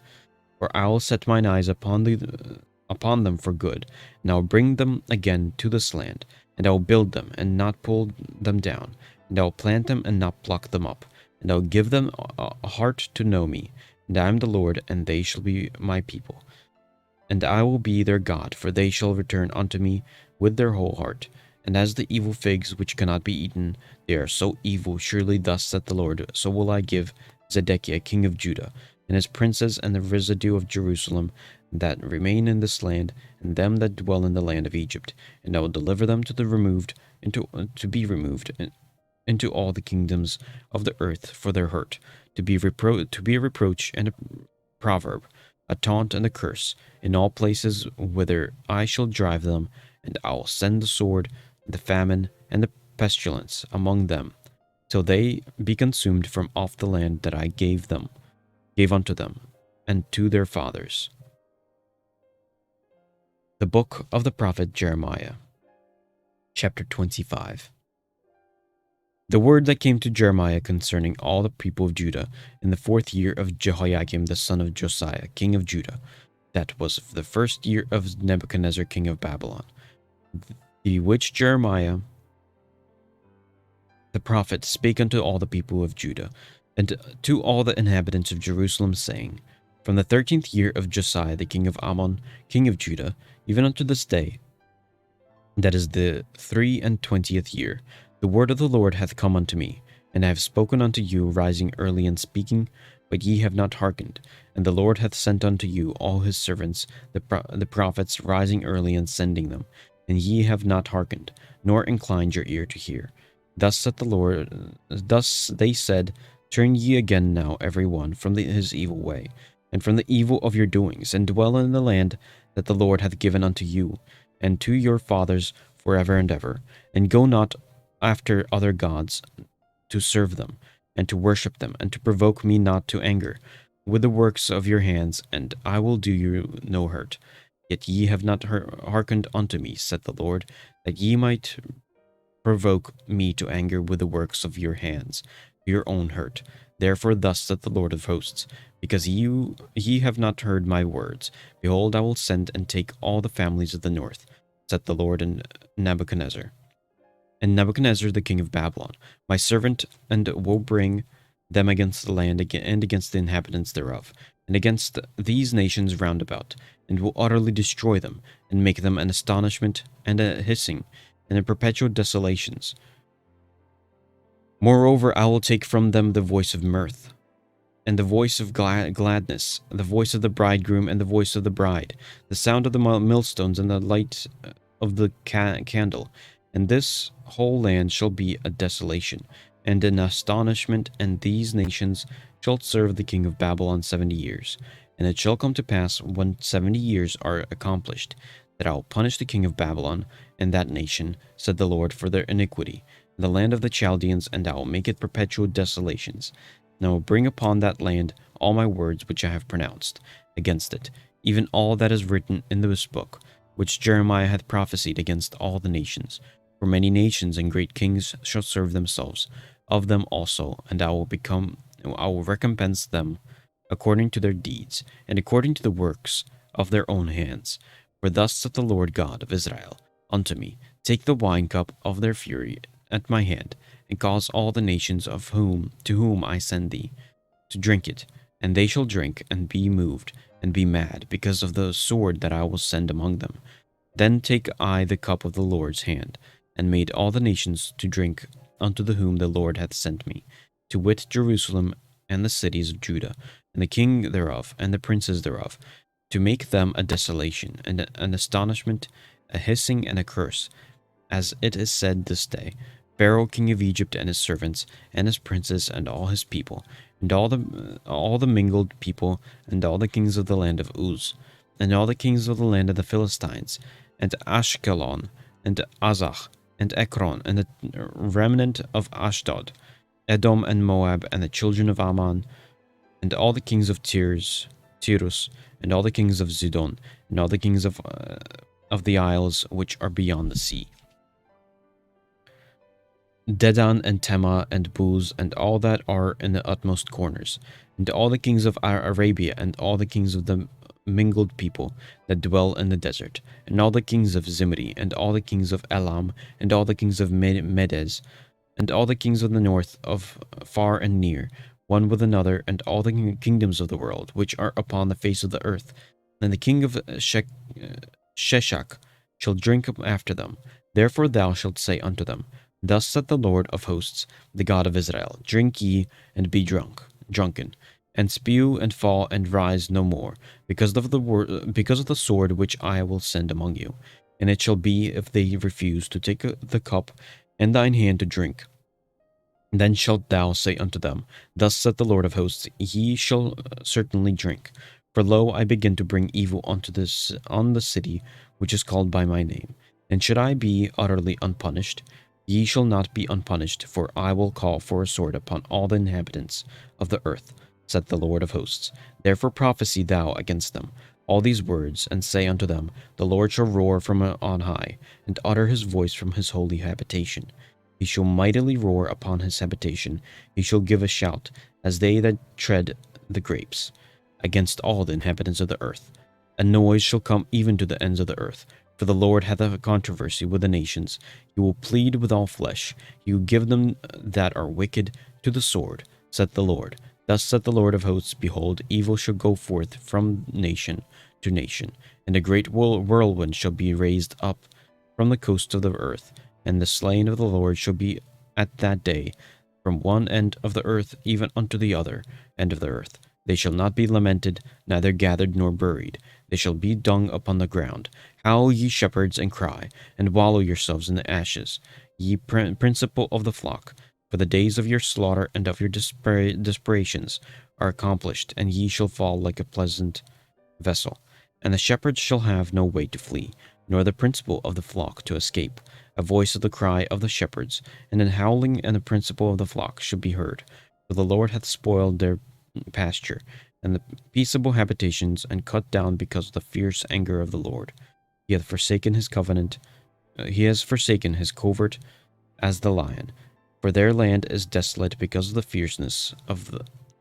For I will set mine eyes upon them for good, and I will bring them again to this land, and I will build them and not pull them down, and I will plant them and not pluck them up, and I will give them a heart to know me, and I am the Lord, and they shall be my people. And I will be their God, for they shall return unto me with their whole heart. And as the evil figs which cannot be eaten, they are so evil, surely thus saith the Lord, so will I give Zedekiah king of Judah, and his princes, and the residue of Jerusalem that remain in this land, and them that dwell in the land of Egypt, and I will deliver them to be removed into all the kingdoms of the earth for their hurt, to be a reproach and a proverb, a taunt and a curse, in all places whither I shall drive them, and I will send the sword, the famine, and the pestilence among them, till they be consumed from off the land that I gave unto them, and to their fathers. The book of the prophet Jeremiah, chapter 25. The word that came to Jeremiah concerning all the people of Judah in the 4th year of Jehoiakim the son of Josiah, king of Judah, that was the 1st year of Nebuchadnezzar king of Babylon, the which Jeremiah the prophet spake unto all the people of Judah, and to all the inhabitants of Jerusalem, saying, From the 13th year of Josiah the king of Ammon, king of Judah, even unto this day, that is the 23 year, the word of the Lord hath come unto me, and I have spoken unto you, rising early and speaking, but ye have not hearkened. And the Lord hath sent unto you all his servants, the prophets, rising early and sending them, and ye have not hearkened, nor inclined your ear to hear. Thus saith the Lord, thus they said, Turn ye again now every one from his evil way, and from the evil of your doings, and dwell in the land that the Lord hath given unto you, and to your fathers forever and ever, and go not after other gods to serve them, and to worship them, and to provoke me not to anger with the works of your hands, and I will do you no hurt. Yet ye have not hearkened unto me, saith the Lord, that ye might provoke me to anger with the works of your hands, to your own hurt. Therefore thus saith the Lord of hosts, because ye have not heard my words, behold, I will send and take all the families of the north, saith the Lord, and Nebuchadnezzar the king of Babylon, my servant, and will bring them against the land and against the inhabitants thereof, and against these nations round about, and will utterly destroy them, and make them an astonishment and a hissing, and a perpetual desolations. Moreover, I will take from them the voice of mirth, and the voice of gladness, the voice of the bridegroom and the voice of the bride, the sound of the millstones and the light of the candle. And this whole land shall be a desolation and an astonishment, and these nations shall serve the king of Babylon 70 years. And it shall come to pass, when 70 years are accomplished, that I will punish the king of Babylon and that nation, said the Lord, for their iniquity, the land of the Chaldeans, and I will make it perpetual desolations. And I will bring upon that land all my words which I have pronounced against it, even all that is written in this book, which Jeremiah hath prophesied against all the nations. For many nations and great kings shall serve themselves of them also, and I will recompense them according to their deeds, and according to the works of their own hands. For thus saith the Lord God of Israel unto me, Take the wine cup of their fury at my hand, and cause all the nations to whom I send thee to drink it, and they shall drink and be moved and be mad because of the sword that I will send among them. Then take I the cup of the Lord's hand, and made all the nations to drink unto whom the Lord hath sent me, to wit, Jerusalem and the cities of Judah, and the king thereof, and the princes thereof, to make them a desolation, and an astonishment, a hissing, and a curse, as it is said this day. Pharaoh king of Egypt and his servants, and his princes, and all his people, and all the mingled people, and all the kings of the land of Uz, and all the kings of the land of the Philistines, and Ashkelon, and Azach, and Ekron, and the remnant of Ashdod, Edom and Moab, and the children of Ammon, and all the kings of Tyrus, and all the kings of Zidon, and all the kings of the isles which are beyond the sea, Dedan and Tema and Buz, and all that are in the utmost corners, and all the kings of Arabia, and all the kings of the mingled people that dwell in the desert, and all the kings of Zimri, and all the kings of Elam, and all the kings of Medes, and all the kings of the north, of far and near, one with another, and all the kingdoms of the world which are upon the face of the earth. And the king of Sheshach shall drink after them. Therefore thou shalt say unto them, Thus saith the Lord of hosts, the God of Israel, Drink ye, and be drunken, and spew, and fall, and rise no more, because of the sword which I will send among you. And it shall be, if they refuse to take the cup in thine hand to drink, then shalt thou say unto them, Thus saith the Lord of hosts, Ye shall certainly drink. For lo, I begin to bring evil on the city which is called by my name. And should I be utterly unpunished? Ye shall not be unpunished, for I will call for a sword upon all the inhabitants of the earth, saith the Lord of hosts. Therefore prophesy thou against them all these words, and say unto them, The Lord shall roar from on high, and utter his voice from his holy habitation. He shall mightily roar upon his habitation. He shall give a shout, as they that tread the grapes, against all the inhabitants of the earth. A noise shall come even to the ends of the earth. For the Lord hath a controversy with the nations. He will plead with all flesh. He will give them that are wicked to the sword, saith the Lord. Thus saith the Lord of hosts, Behold, evil shall go forth from nation to nation, and a great whirlwind shall be raised up from the coast of the earth, and the slain of the Lord shall be at that day from one end of the earth even unto the other end of the earth. They shall not be lamented, neither gathered nor buried. They shall be dung upon the ground. Howl, ye shepherds, and cry, and wallow yourselves in the ashes, ye principal of the flock. For the days of your slaughter and of your desperations are accomplished, and ye shall fall like a pleasant vessel. And the shepherds shall have no way to flee, nor the principal of the flock to escape. A voice of the cry of the shepherds, and an howling, and the principal of the flock shall be heard. For the Lord hath spoiled their pasture, and the peaceable habitations, and cut down because of the fierce anger of the Lord. He hath forsaken his covenant. He has forsaken his covert as the lion. For their land is desolate because of the fierceness of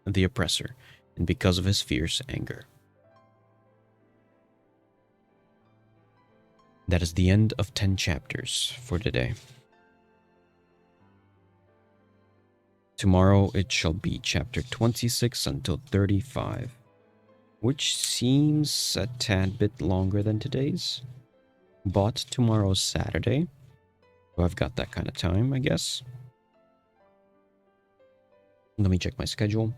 the oppressor, and because of his fierce anger. That is the end of 10 chapters for today. Tomorrow it shall be chapter 26 until 35, which seems a tad bit longer than today's. But tomorrow's Saturday, so I've got that kind of time, I guess. Let me check my schedule.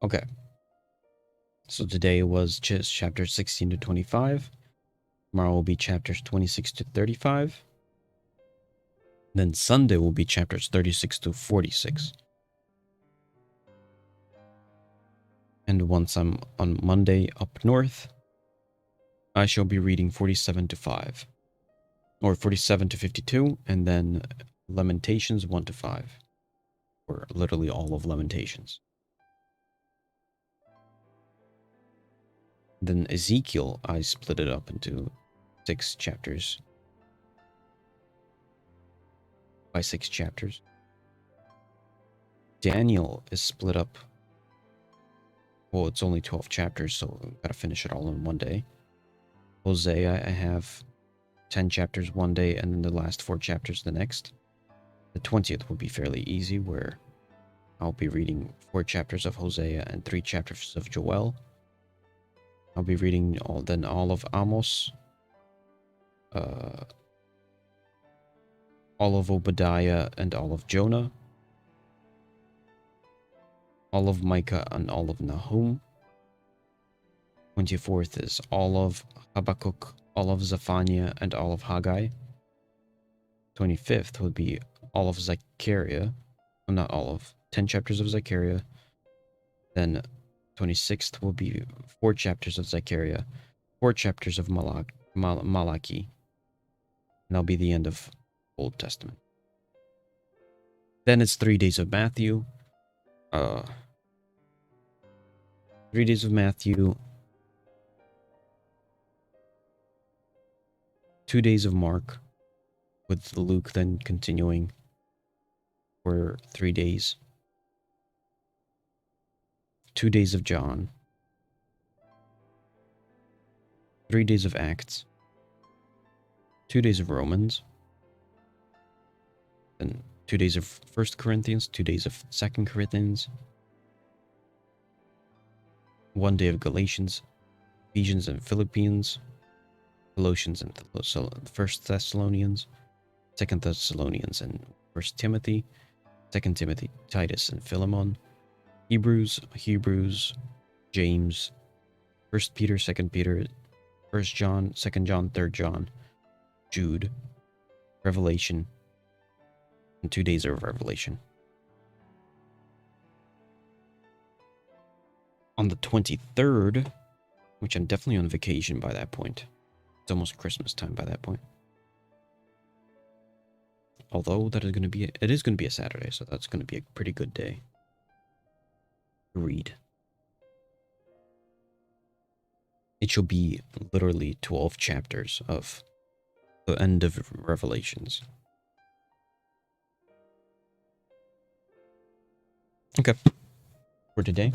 Okay. So today was just chapters 16 to 25. Tomorrow will be chapters 26 to 35. Then Sunday will be chapters 36 to 46. And once I'm on Monday up north, I shall be reading 47 to 5. Or 47 to 52, and then Lamentations 1 to 5. Or literally all of Lamentations. Then Ezekiel, I split it up into 6 chapters. By 6 chapters. Daniel is split up. Well, it's only 12 chapters, so I've got to finish it all in one day. Hosea, I have 10 chapters one day, and then the last 4 chapters the next. The 20th will be fairly easy, where I'll be reading 4 chapters of Hosea and 3 chapters of Joel. I'll be reading all of Amos, all of Obadiah and all of Jonah, all of Micah and all of Nahum. 24th is all of Habakkuk, all of Zephaniah, and all of Haggai. 25th would be all of Zechariah. Well, not all of. 10 chapters of Zechariah. Then 26th will be 4 chapters of Zechariah, 4 chapters of Malachi. And that'll be the end of Old Testament. Then it's 3 days of Matthew. 3 days of Matthew. 2 days of Mark, with Luke then continuing for 3 days. 2 days of John. 3 days of Acts. 2 days of Romans. Then 2 days of 1 Corinthians, 2 days of 2 Corinthians. 1 day of Galatians, Ephesians and Philippians, Colossians and 1 Thessalonians, 2 Thessalonians and 1 Timothy, 2 Timothy, Titus and Philemon, Hebrews, James, 1 Peter, 2 Peter, 1 John, 2 John, 3 John, Jude, Revelation, and 2 days of Revelation. On the 23rd, which I'm definitely on vacation by that point. It's almost Christmas time by that point. Although it is going to be a Saturday, so that's going to be a pretty good day to read. It shall be literally 12 chapters of the end of Revelations. Okay. For today.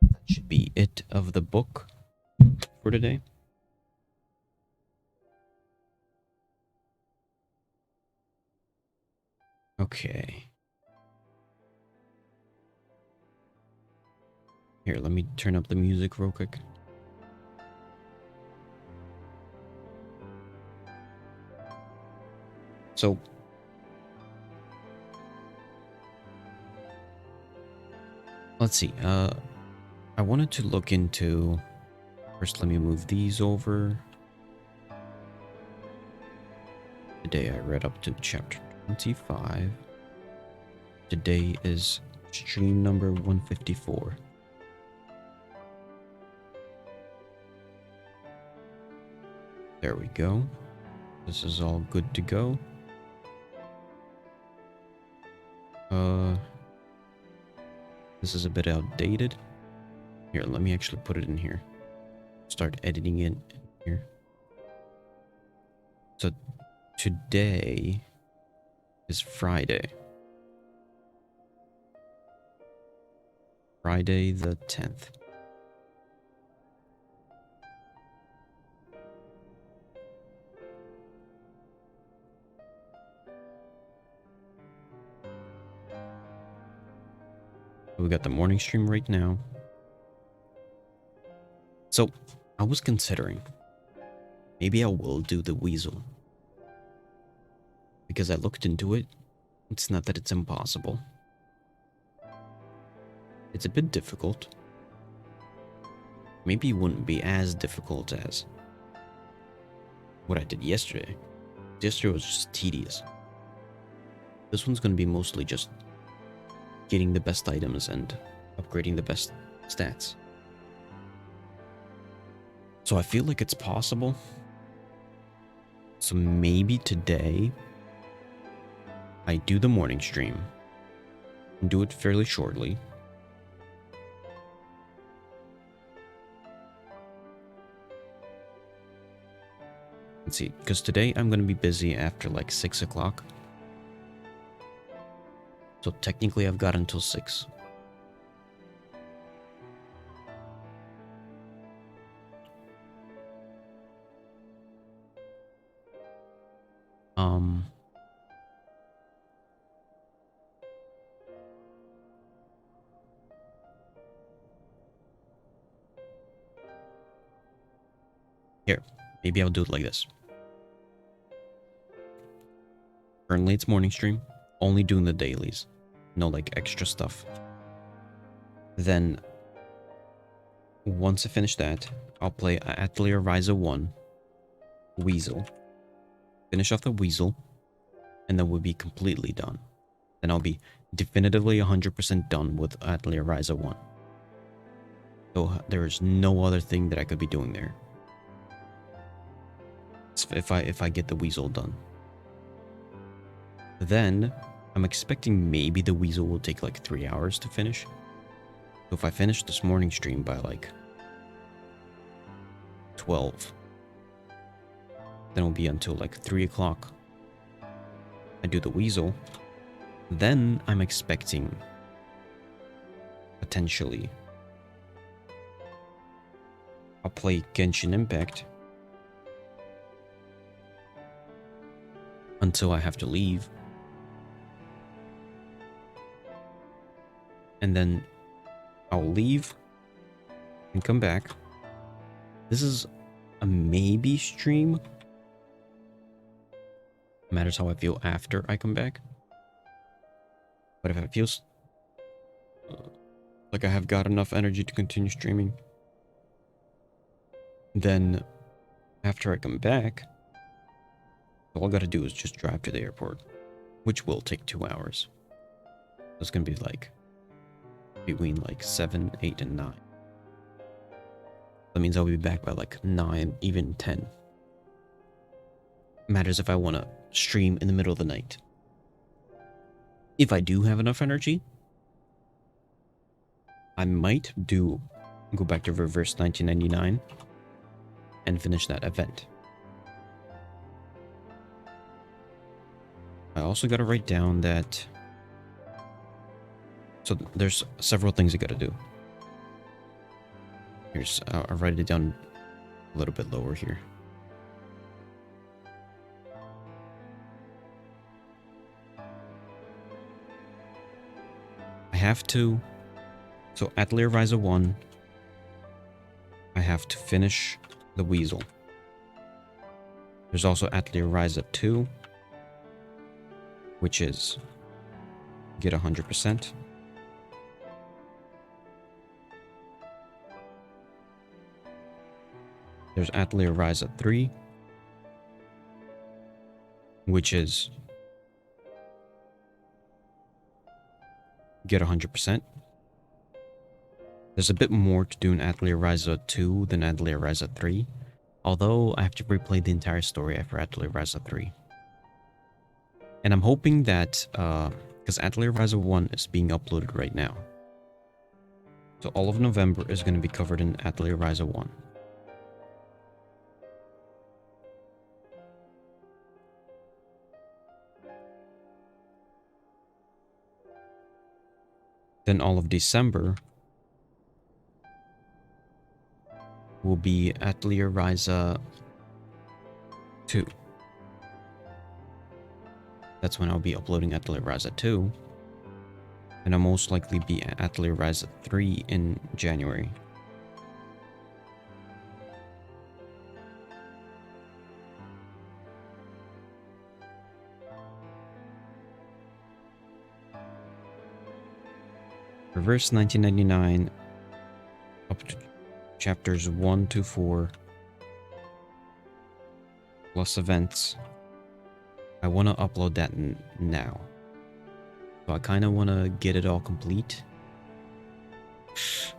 That should be it of the book for today. Okay. Here, let me turn up the music real quick. So, let's see. I wanted to look into... First, let me move these over. Today I read up to chapter 25. Today is stream number 154. There we go. This is all good to go. This is a bit outdated. Here, let me actually put it in here. Start editing it here. So today is Friday. Friday the 10th. We got the morning stream right now. So I was considering maybe I will do the weasel. Because I looked into it. It's not that it's impossible. It's a bit difficult. Maybe it wouldn't be as difficult as what I did yesterday. Yesterday was just tedious. This one's going to be mostly just getting the best items and upgrading the best stats. So I feel like it's possible. So maybe today I do the morning stream and do it fairly shortly. Let's see, because today I'm going to be busy after like 6 o'clock. So technically I've got until 6. Here, maybe I'll do it like this. Currently it's morning stream, only doing the dailies. No like extra stuff. Then once I finish that, I'll play Atelier Ryza 1 Weasel. Finish off the Weasel, and then we'll be completely done. Then I'll be definitively 100% done with Atelier Ryza 1. So there's no other thing that I could be doing there. If I get the Weasel done. Then I'm expecting maybe the Weasel will take like 3 hours to finish. So if I finish this morning stream by like 12, then it'll be until like 3 o'clock. I do the Weasel. Then I'm expecting potentially I'll play Genshin Impact until I have to leave. And then I'll leave and come back. This is a maybe stream. Matters how I feel after I come back. But if it feels like I have got enough energy to continue streaming, then after I come back, all I gotta do is just drive to the airport, which will take 2 hours. So it's gonna be like between like 7, 8, and 9. That means I'll be back by like 9, even 10. Matters if I want to stream in the middle of the night. If I do have enough energy, I might go back to Reverse 1999 and finish that event. I also got to write down that. So there's several things I got to do. Here's I'll write it down a little bit lower here. I have to. So Atelier Ryza 1. I have to finish the Weasel. There's also Atelier Ryza 2, which is get 100%. There's Atelier Ryza 3, which is get 100%. There's a bit more to do in Atelier Ryza 2 than Atelier Ryza 3, although I have to replay the entire story after Atelier Ryza 3. And I'm hoping that, because Atelier Ryza 1 is being uploaded right now, So all of November is going to be covered in Atelier Ryza 1. Then all of December will be Atelier Ryza 2. That's when I'll be uploading Atelier Ryza 2. And I'll most likely be at Atelier Ryza 3 in January. Reverse 1999 up to chapters 1 to 4 plus events. I want to upload that now. So I kind of want to get it all complete.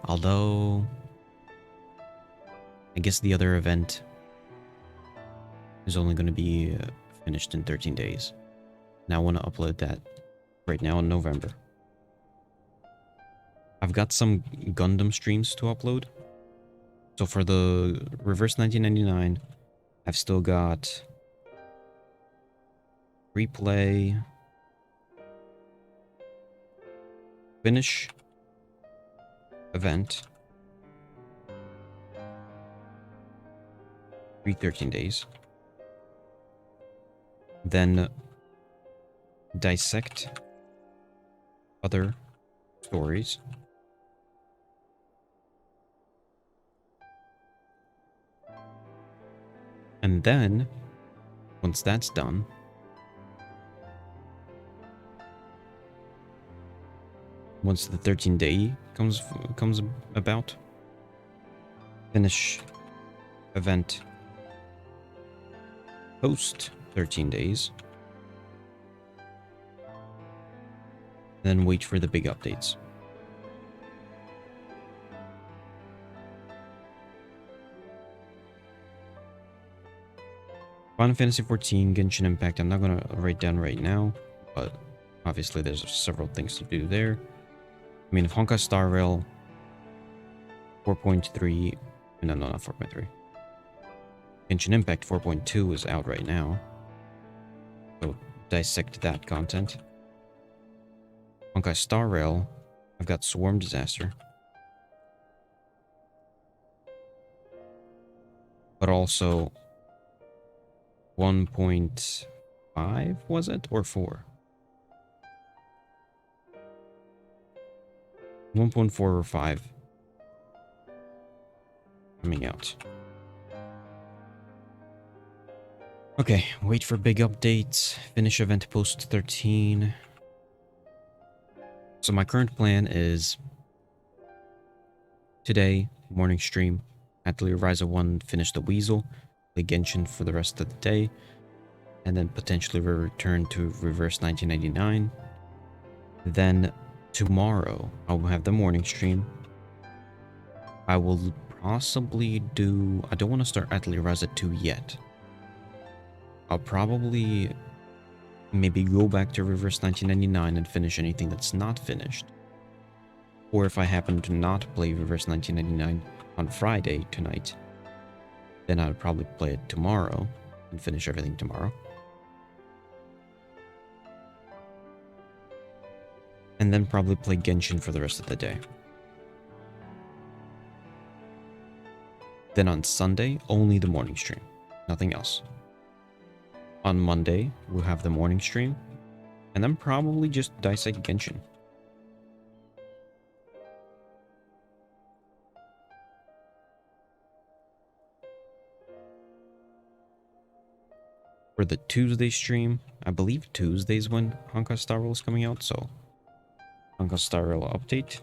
Although I guess the other event is only going to be finished in 13 days. Now I want to upload that right now in November. I've got some Gundam streams to upload. So for the Reverse 1999, I've still got replay, finish event, 13 days. Then dissect other stories. And then, once that's done, once the 13-day comes about, finish event post 13 days, then wait for the big updates. Final Fantasy XIV, Genshin Impact, I'm not going to write down right now, but obviously there's several things to do there. I mean, if Honkai Star Rail 4.3, no, not 4.3. Genshin Impact 4.2 is out right now. So dissect that content. Honkai Star Rail, I've got Swarm Disaster. But also 1.5, was it? Or 4? 1.4 or 5 coming out. Okay, wait for big updates. Finish event post 13. So my current plan is today, morning stream, Atelier Ryza 1, finish the Weasel, play Genshin for the rest of the day, and then potentially return to Reverse 1999. Then tomorrow, I will have the morning stream. I will possibly do... I don't want to start Atelier Ryza 2 yet. I'll probably maybe go back to Reverse 1999 and finish anything that's not finished. Or if I happen to not play Reverse 1999 on Friday tonight, then I would probably play it tomorrow and finish everything tomorrow. And then probably play Genshin for the rest of the day. Then on Sunday, only the morning stream. Nothing else. On Monday, we'll have the morning stream. And then probably just dissect Genshin. For the Tuesday stream, I believe Tuesday's when Honkai Star Rail is coming out, so Honkai Star Rail update.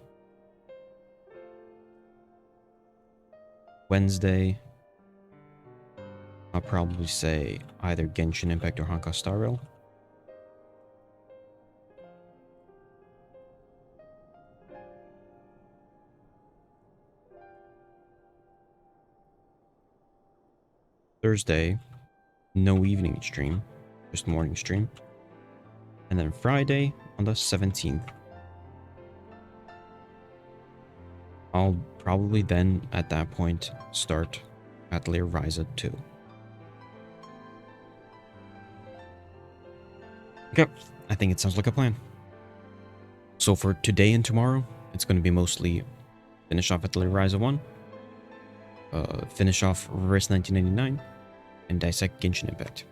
Wednesday, I'll probably say either Genshin Impact or Honkai Star Rail. Thursday, no evening stream, just morning stream. And then Friday, on the 17th, I'll probably then, at that point, start Atelier Ryza 2. Okay, I think it sounds like a plan. So for today and tomorrow, it's going to be mostly finish off Atelier Ryza 1, finish off Reverse 1999, and dissect Genshin Impact.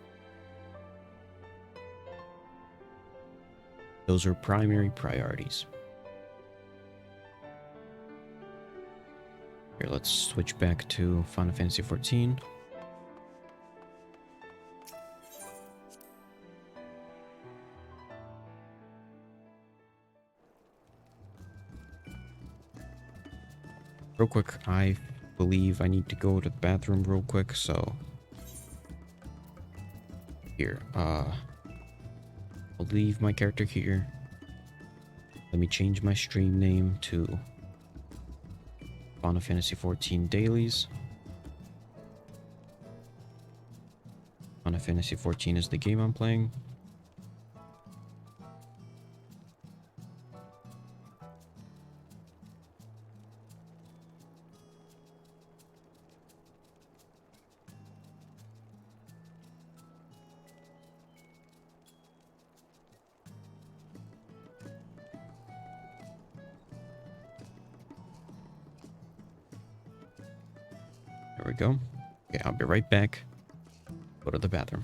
Those are primary priorities. Here, let's switch back to Final Fantasy XIV. Real quick, I believe I need to go to the bathroom real quick, so here, I'll leave my character here. Let me change my stream name to Final Fantasy XIV Dailies. Final Fantasy XIV is the game I'm playing. There we go. Okay, I'll be right back. Go to the bathroom.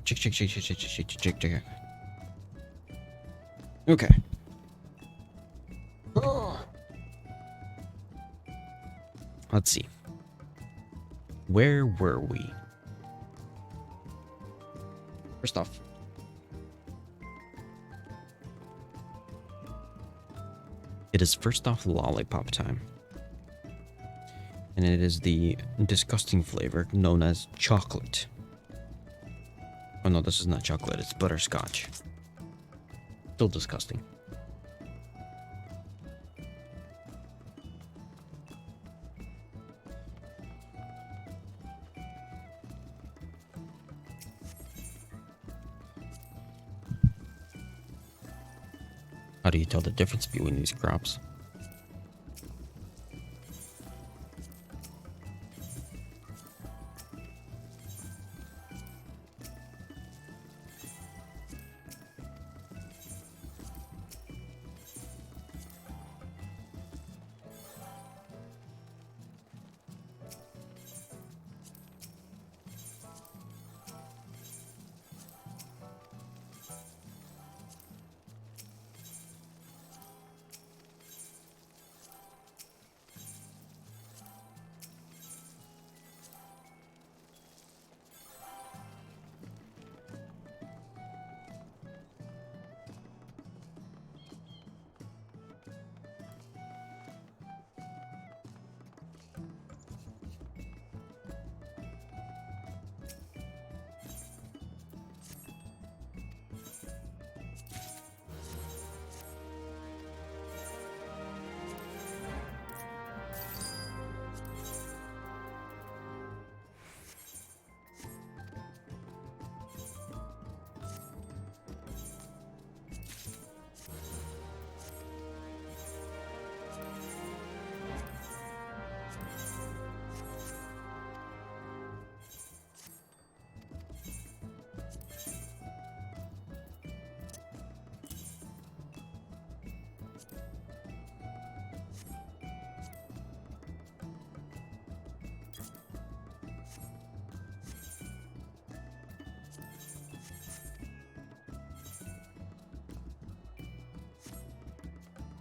Check. Okay. Let's see. Where were we? First off, it is lollipop time. And it is the disgusting flavor known as chocolate. Oh no, this is not chocolate, it's butterscotch. Still disgusting. How do you tell the difference between these crops?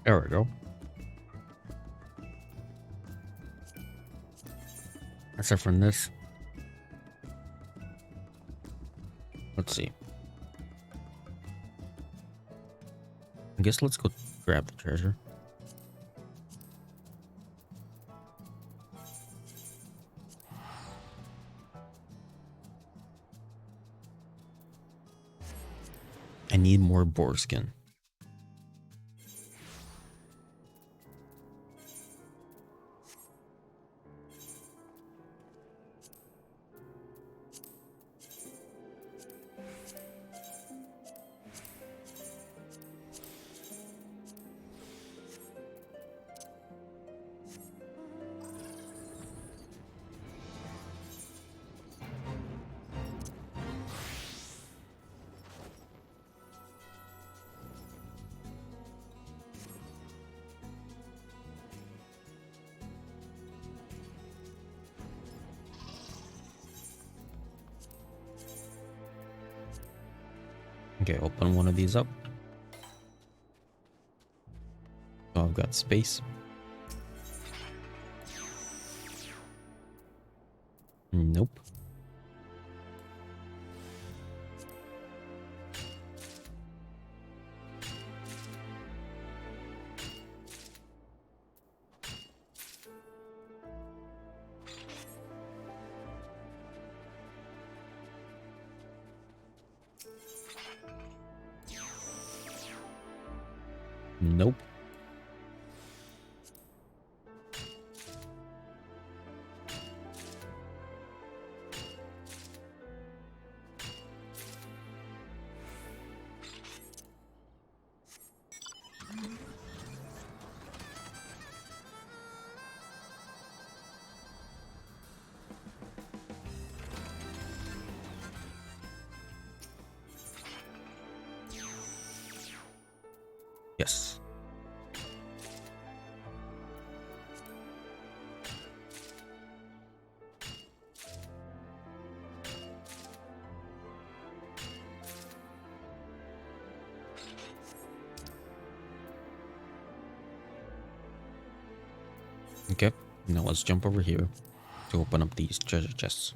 There we go. Except from this. Let's see. I guess let's go grab the treasure. I need more boar skin. Okay, open one of these up. Oh, I've got space. Nope. Nope. Yes. Okay, now let's jump over here to open up these treasure chests.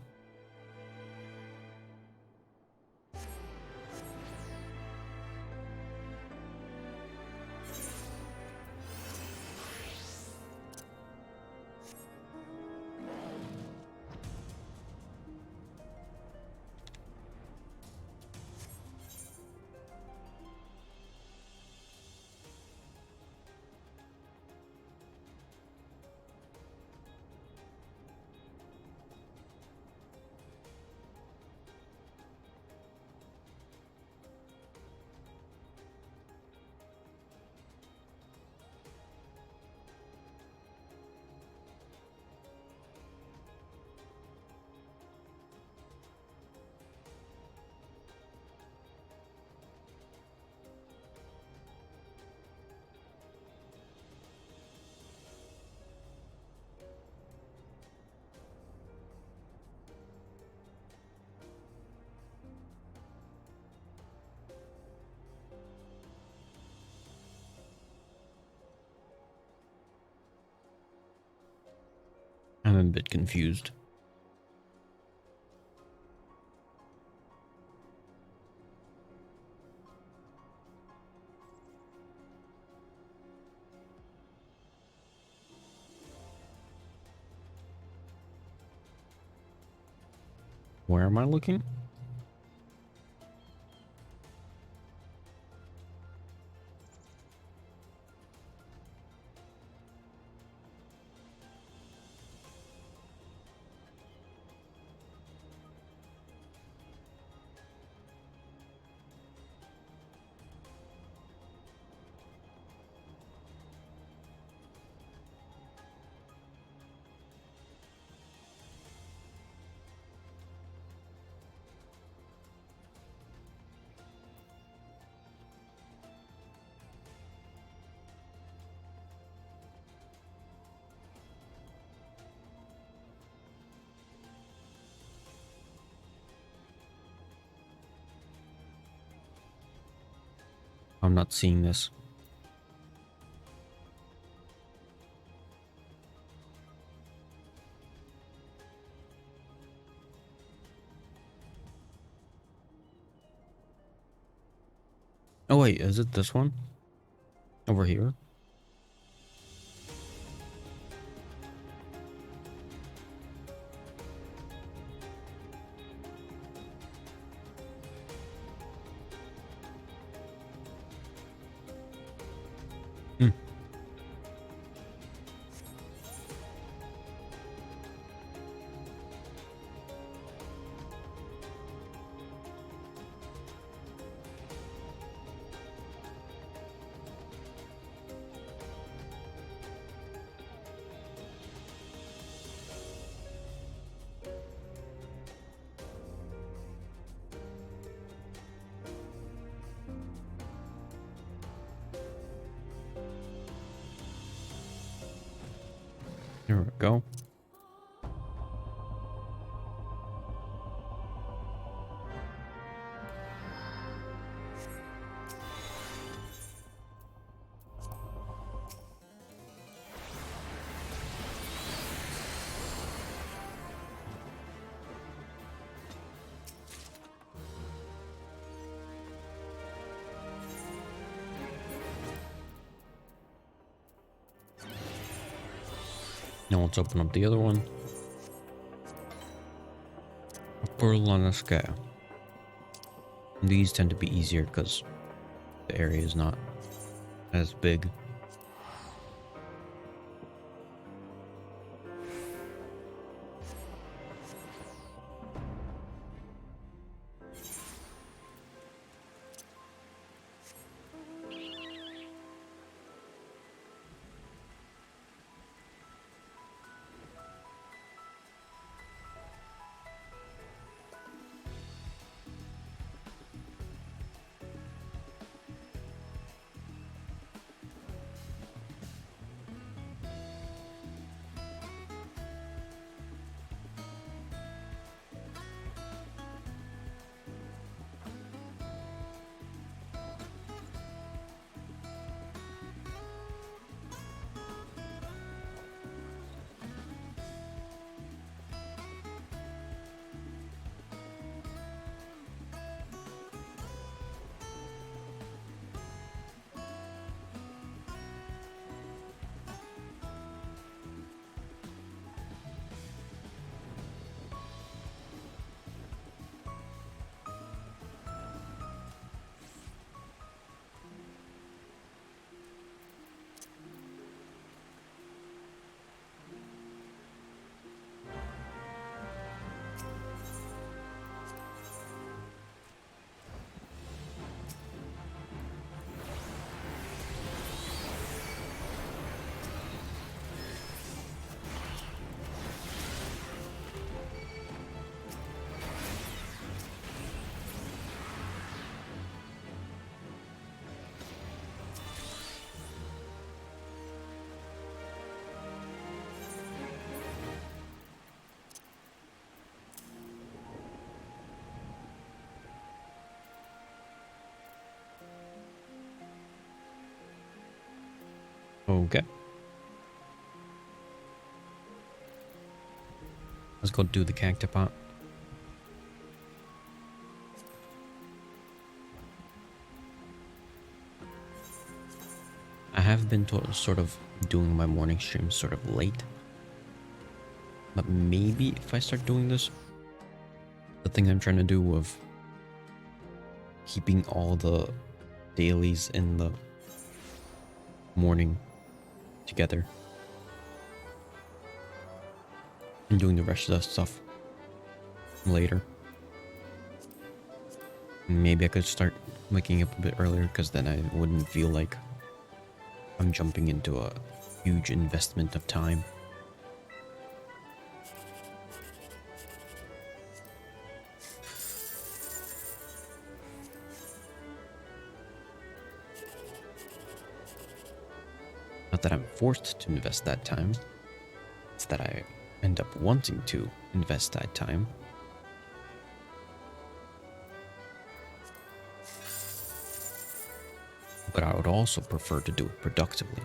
I'm a bit confused. Where am I looking? I'm not seeing this. Oh wait, is it this one? Over here? Hmm. There we go. Now let's open up the other one. A pearl on a scale. These tend to be easier because the area is not as big. Okay. Let's go do the cactopot. I have been sort of doing my morning streams sort of late. But maybe if I start doing this, the thing I'm trying to do of keeping all the dailies in the morning together and doing the rest of that stuff later. Maybe I could start waking up a bit earlier because then I wouldn't feel like I'm jumping into a huge investment of time. Not that I'm forced to invest that time, it's that I end up wanting to invest that time. But I would also prefer to do it productively.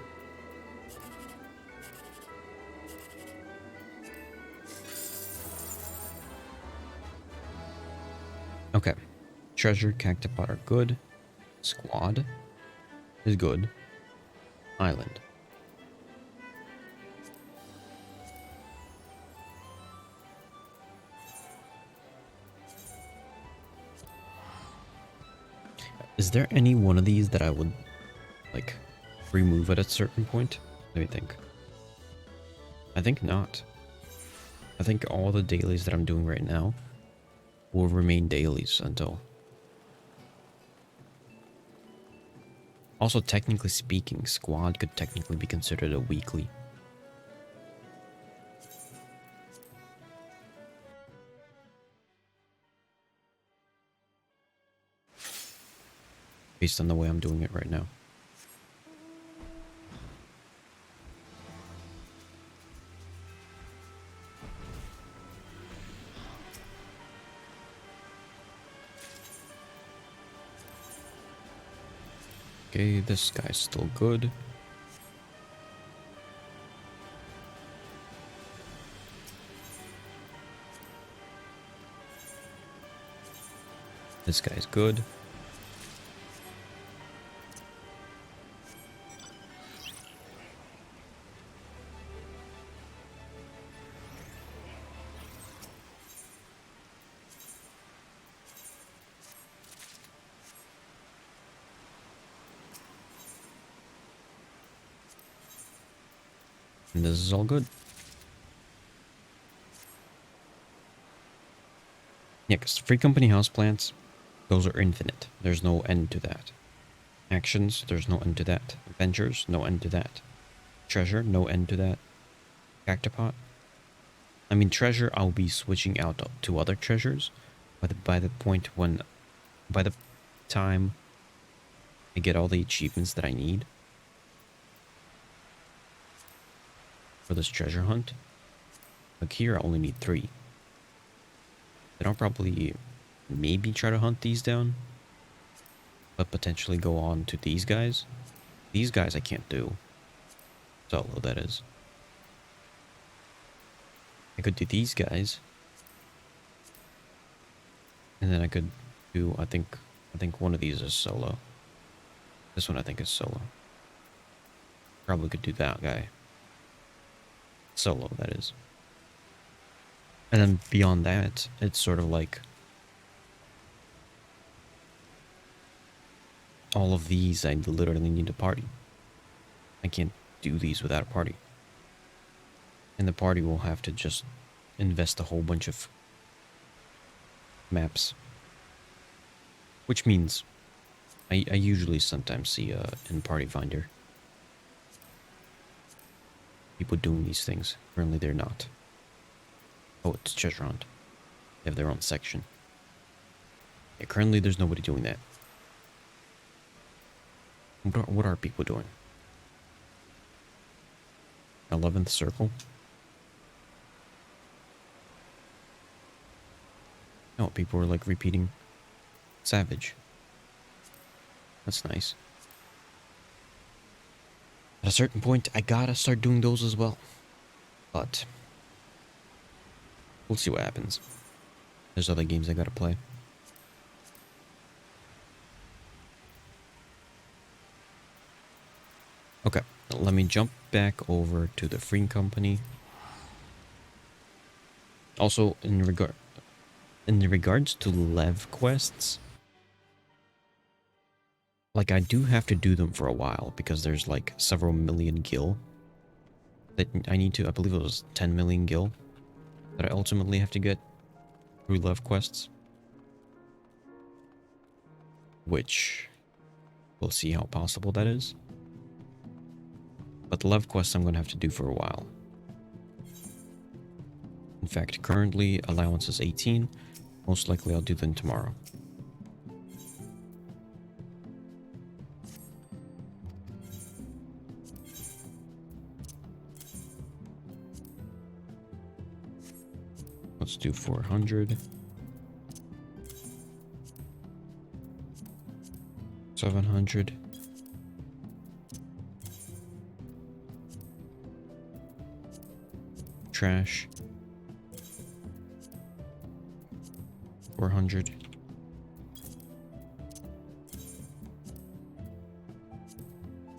Okay. Treasure, cactopot are good. Squad is good. Island. Is there any one of these that I would, like, remove at a certain point? Let me think. I think not. I think all the dailies that I'm doing right now will remain dailies until... Also, technically speaking, squad could technically be considered a weekly. Based on the way I'm doing it right now. Okay, this guy's still good. This guy's good. And this is all good. Yeah, because free company houseplants, those are infinite. There's no end to that. Actions, there's no end to that. Adventures, no end to that. Treasure, no end to that. Cactopot. I mean, treasure, I'll be switching out to other treasures, but by the time I get all the achievements that I need for this treasure hunt, like here I only need 3. Then I'll probably maybe try to hunt these down, but potentially go on to these guys. These guys I can't do. Solo, that is. I could do these guys. And then I could do, I think one of these is solo. This one I think is solo. Probably could do that guy. Solo, that is. And then beyond that, it's sort of like all of these I literally need a party. I can't do these without a party. And the party will have to just invest a whole bunch of maps. Which means I usually sometimes see in Party Finder people doing these things. Currently they're not. Oh, it's Treasure Hunt. They have their own section. Yeah, currently there's nobody doing that. What are people doing? 11th circle? No, people are like repeating Savage. That's nice. At a certain point, I gotta start doing those as well. But we'll see what happens. There's other games I gotta play. Okay, let me jump back over to the Free Company. Also, in regards to Lev quests, like I do have to do them for a while because there's like several million gil that I need to. I believe it was 10 million gil that I ultimately have to get through Lev quests, which we'll see how possible that is. But the Lev quests I'm gonna have to do for a while. In fact, currently allowance is 18. Most likely I'll do them tomorrow. Let's do 400. 700. Trash. 400.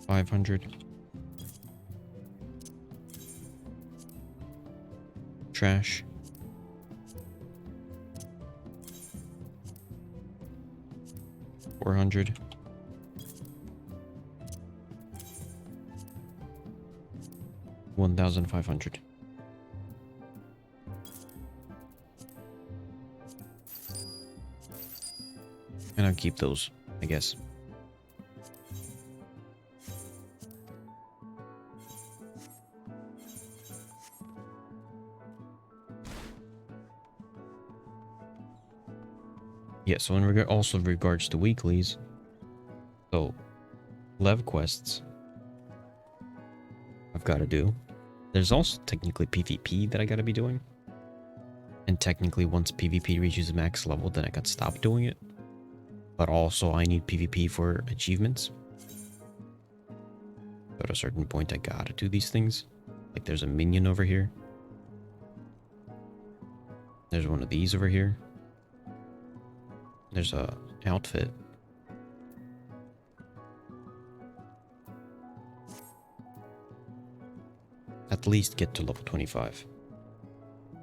$500. Trash. 400. $1,500. And I'll keep those, I guess. Yeah, so in also regards to weeklies, so Lev quests I've got to do. There's also technically PvP that I got to be doing. And technically once PvP reaches max level, then I can stop doing it. But also I need PvP for achievements. So at a certain point I gotta do these things. Like there's a minion over here. There's one of these over here. There's a outfit. At least get to level 25.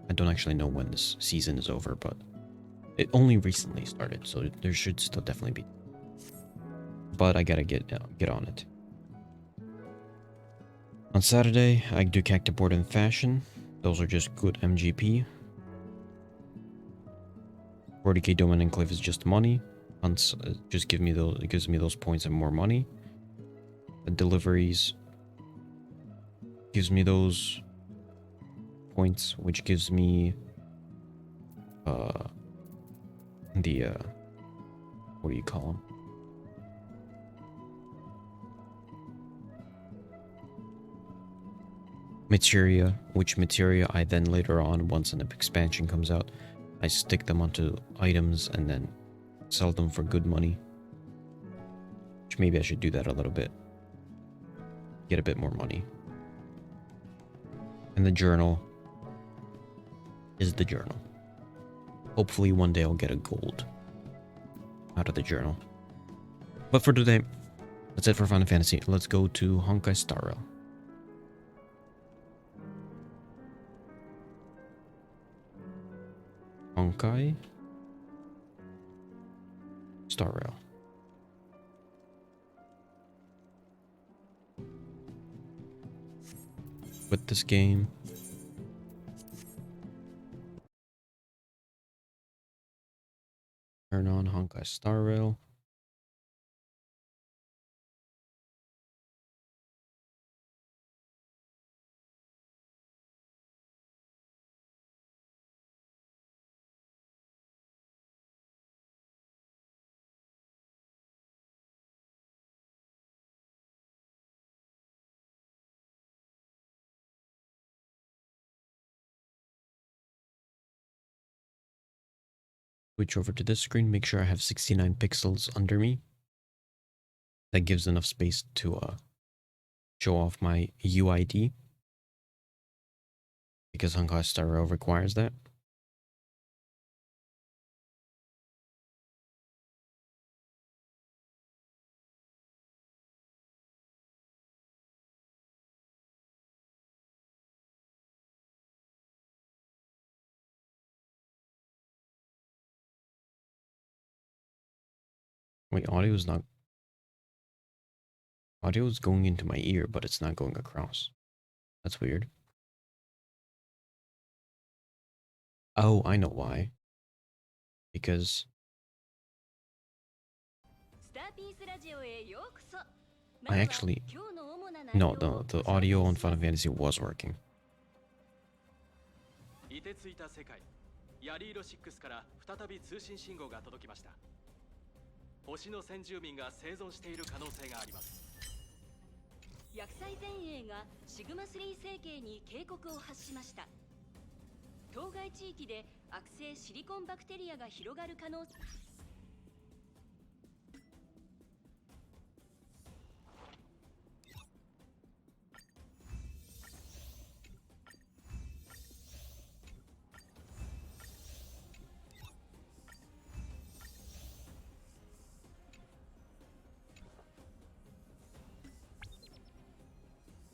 I don't actually know when this season is over, but it only recently started, so there should still definitely be. But I gotta get on it. On Saturday, I do Cactiboard and Fashion. Those are just good MGP. 40k Domain Enclave is just money. Hunts just give me those. It gives me those points and more money. The deliveries gives me those points, which gives me the what do you call them? Materia, which materia I then later on, once an expansion comes out, I stick them onto items and then sell them for good money. Which maybe I should do that a little bit. Get a bit more money. And the journal is the journal. Hopefully one day I'll get a gold out of the journal. But for today, that's it for Final Fantasy. Let's go to Honkai Star Rail. Honkai Star Rail. With this game, turn on Honkai Star Rail. Switch over to this screen, make sure I have 69 pixels under me. That gives enough space to show off my UID because Honkai Star Rail requires that. Wait, audio is going into my ear, but it's not going across. That's weird. Oh, I know why. Because I actually no, the audio on Final Fantasy was working. 凍てついた世界ヤリーロ6から再び通信信号が届きました。星の先住民が生存している可能性があります。薬剤前衛がシグマ3星系に警告を発しました。当該地域で悪性シリコンバクテリアが広がる可能性。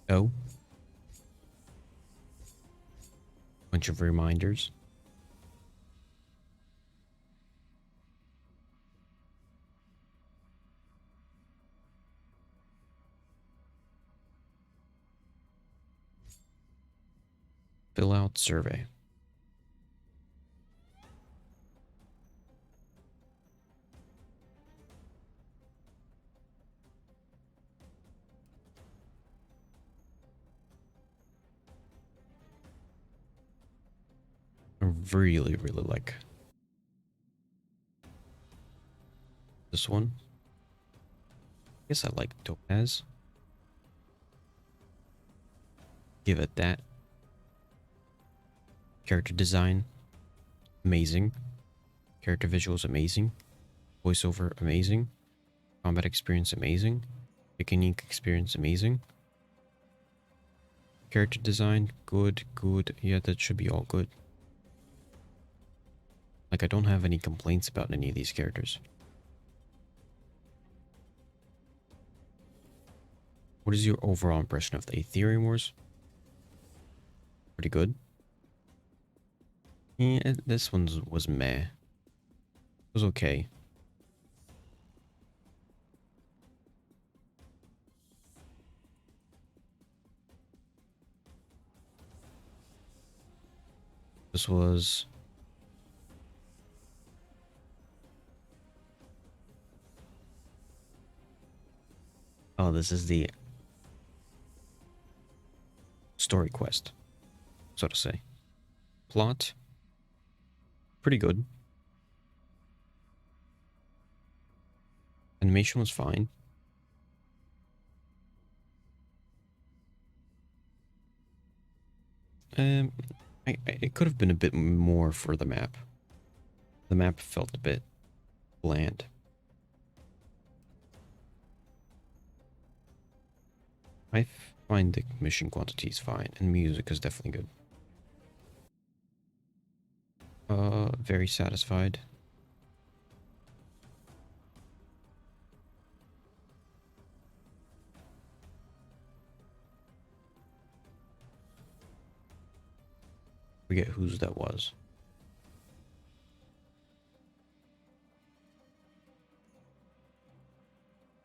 Oh. Bunch of reminders. Fill out survey. I really like this one. I guess I like Topaz. Give it that. Character design, amazing. Character visuals, amazing. Voiceover, amazing. Combat experience, amazing. Mechanic experience, amazing. Character design, good. Yeah, that should be all good. Like, I don't have any complaints about any of these characters. What is your overall impression of the Ethereum Wars? Pretty good. Yeah, this one was meh. It was okay. This was... Oh, this is the story quest, so to say. Plot, pretty good. Animation was fine. It could have been a bit more for the map. The map felt a bit bland. I find the mission quantities fine, and music is definitely good. Very satisfied. Forget whose that was.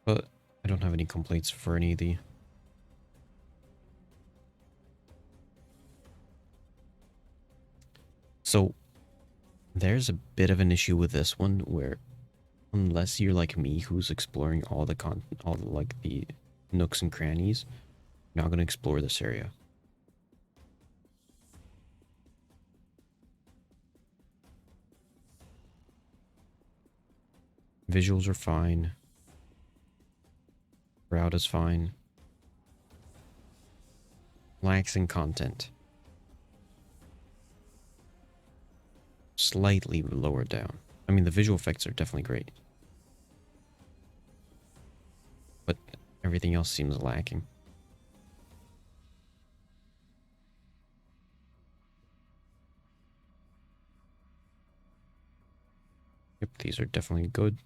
But I don't have any complaints for any of the... So, there's a bit of an issue with this one where, unless you're like me, who's exploring all the like the nooks and crannies, you're not going to explore this area. Visuals are fine. Route is fine. Lacks in content. Slightly lower down. I mean, the visual effects are definitely great. But everything else seems lacking. these are definitely good.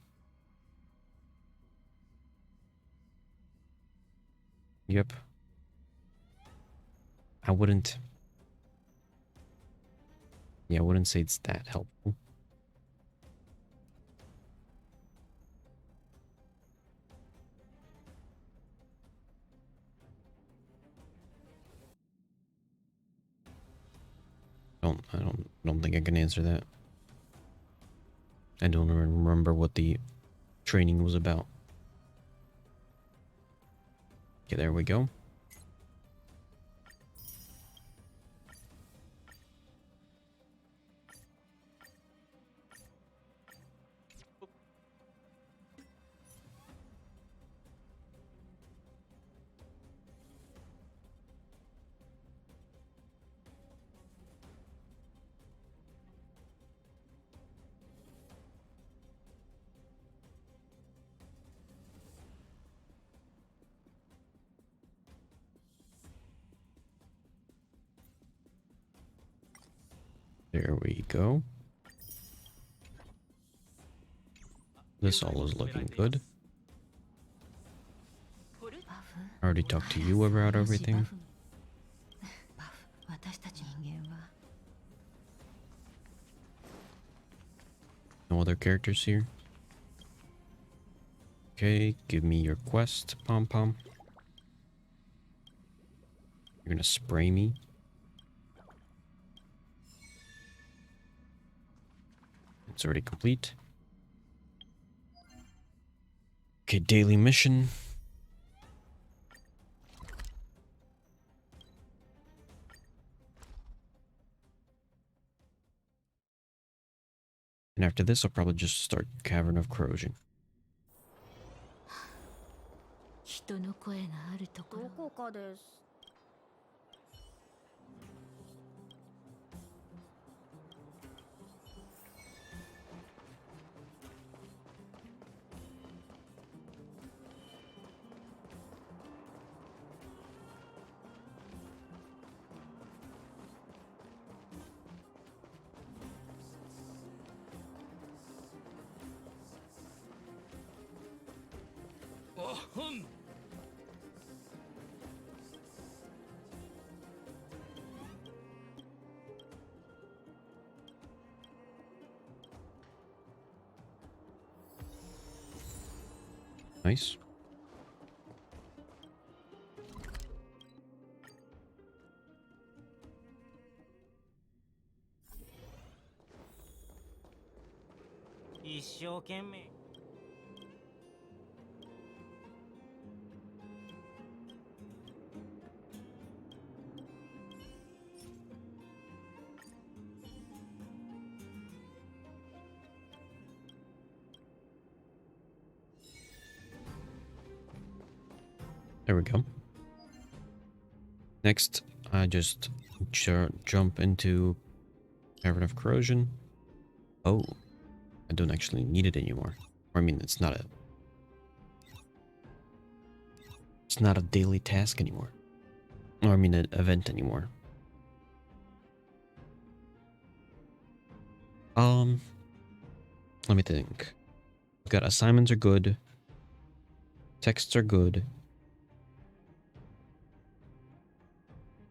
Yep. I wouldn't say it's that helpful. I don't think I can answer that. I don't remember what the training was about. Okay, there we go. There we go. This all is looking good. I already talked to you about everything. No other characters here. Okay, give me your quest, Pom Pom. You're gonna spray me. It's already complete. Okay, daily mission. And after this, I'll probably just start Cavern of Corrosion. 人の声があるところ。どこかです。Nice. There we go. Next, I just jump into Cavern of Corrosion. Oh, I don't actually need it anymore. Or I mean, it's not a daily task anymore. Or I mean, an event anymore. Let me think. We've got assignments are good. Texts are good.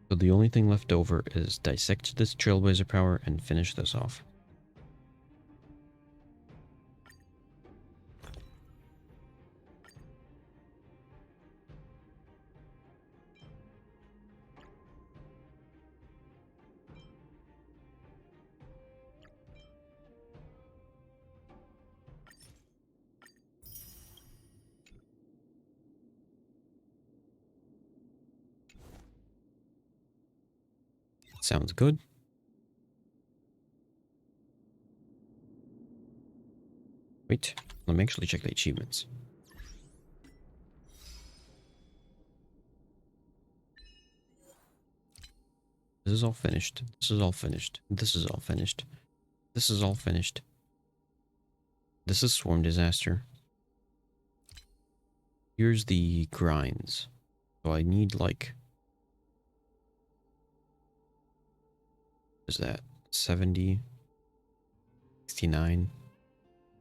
So the only thing left over is dissect this Trailblazer power and finish this off. Sounds good. Wait, let me actually check the achievements. This is all finished. This is all finished. This is all finished. This is all finished. This is Swarm Disaster. Here's the grinds. So I need like... What is that? 70, 69,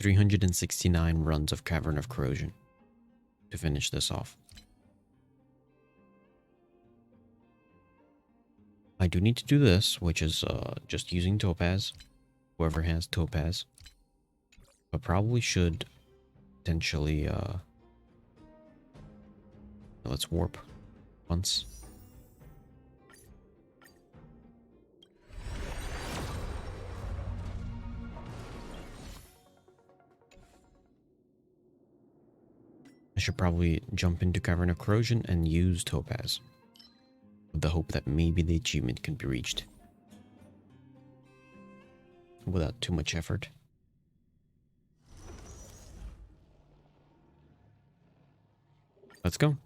369 runs of Cavern of Corrosion to finish this off. I do need to do this, which is just using Topaz. Whoever has Topaz. But probably should potentially... let's warp once. I should probably jump into Cavern of Corrosion and use Topaz, with the hope that maybe the achievement can be reached without too much effort. Let's go.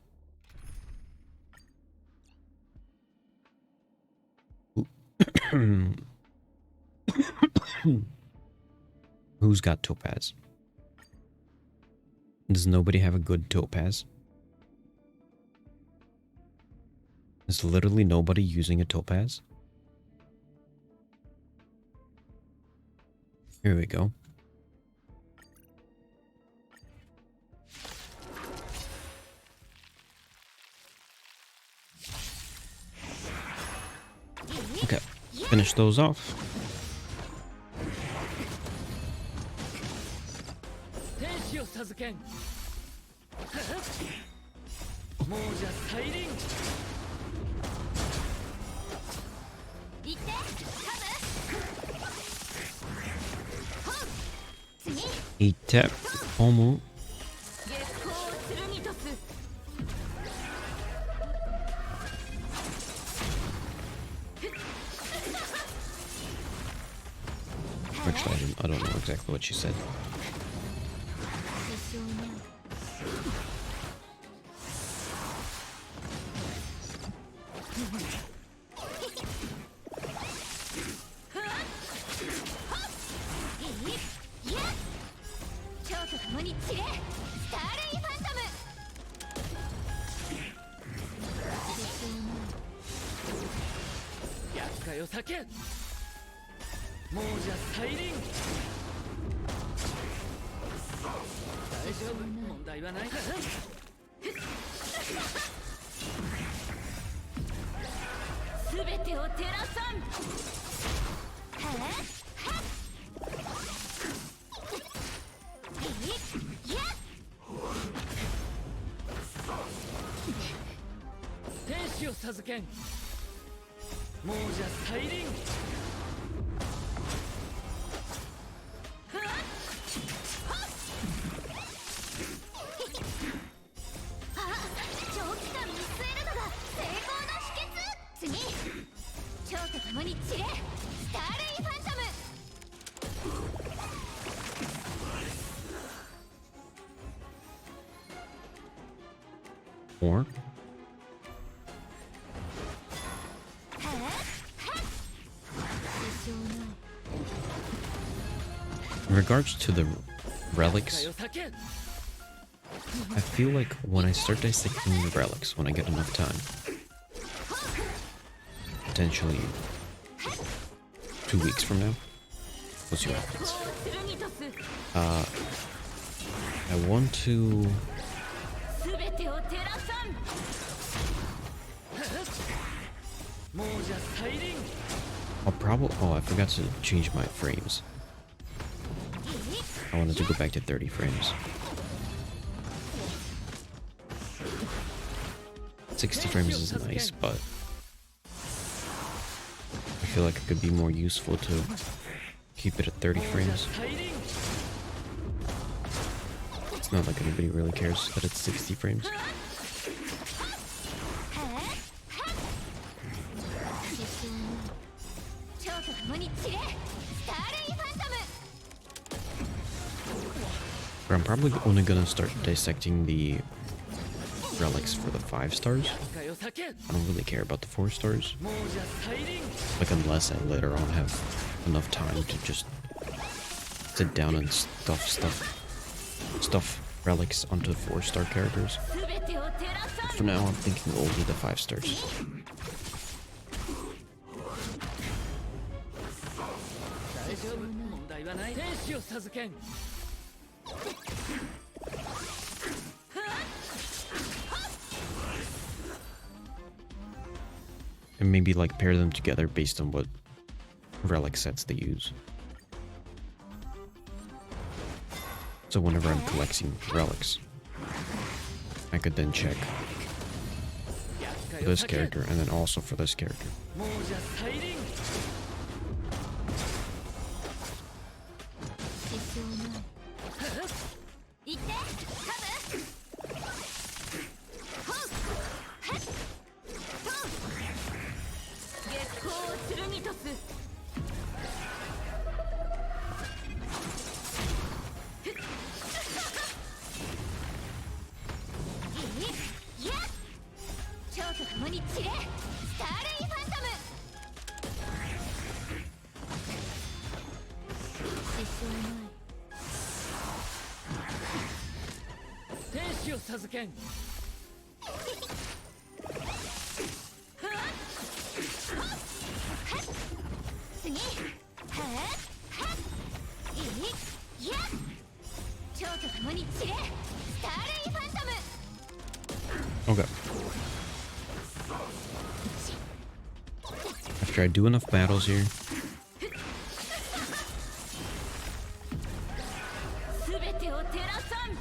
Who's got Topaz? Does nobody have a good Topaz? Is literally nobody using a Topaz? Here we go. Okay, finish those off. Itep, Homu. Actually, I don't know exactly what she said. Or in regards to the relics, I feel like when I start dissecting the relics, when I get enough time, potentially 2 weeks from now, we'll see what happens. I want to... I'll probably... Oh, I forgot to change my frames. I wanted to go back to 30 frames. 60 frames is nice, but I feel like it could be more useful to keep it at 30 frames. It's not like anybody really cares that it's 60 frames. But I'm probably only gonna start dissecting the relics for the 5 stars. I don't really care about the 4 stars. Like, unless I later on have enough time to just sit down and stuff relics onto 4-star characters. But for now, I'm thinking only the 5 stars. And maybe like pair them together based on what relic sets they use. So whenever I'm collecting relics, I could then check for this character and then also for this character. 行ってカブほうはっと月光剣とすいや蝶と共に散れスターレイファントム支障ない天使を授けん次はっはっいや蝶と共に散れスターレイファントム Okay. After I do enough battles here,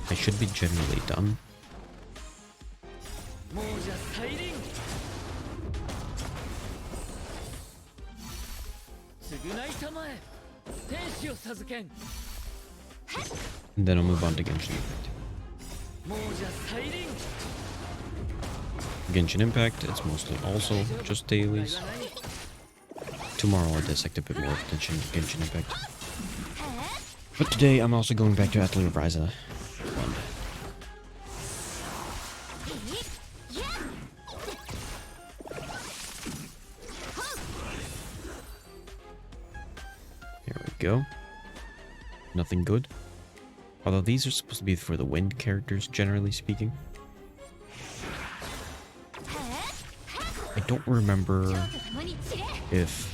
I should be generally done. And then I'll move on to Genshin Impact. Genshin Impact, it's mostly also just dailies. Tomorrow I'll dissect a bit more of Genshin Impact. But today I'm also going back to Atelier Ryza. Here we go. Nothing good. Although these are supposed to be for the wind characters, generally speaking. I don't remember if...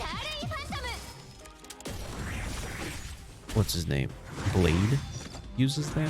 What's his name? Blade uses that?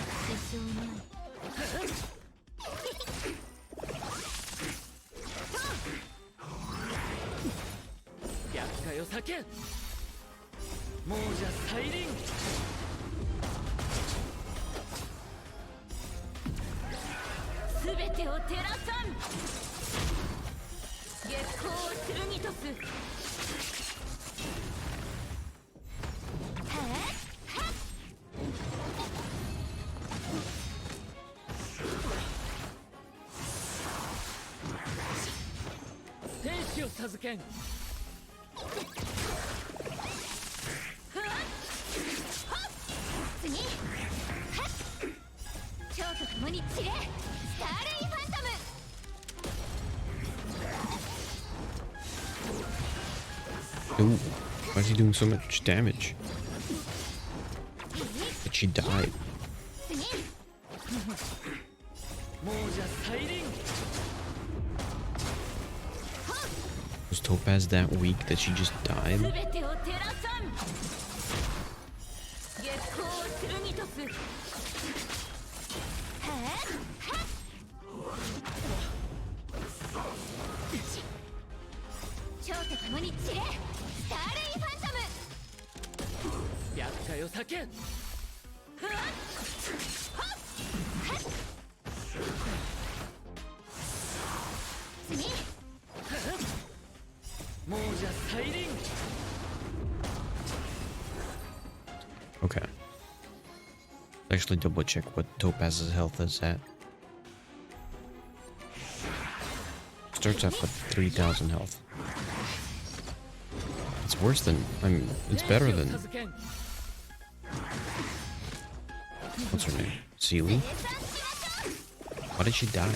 Ooh, why is he doing so much damage? But she died. Was Topaz that weak that she just died? Okay. Actually double check what Topaz's health is at. Starts off with 3,000 health. It's worse than, it's better than... What's her name? Sealy? Why did she die?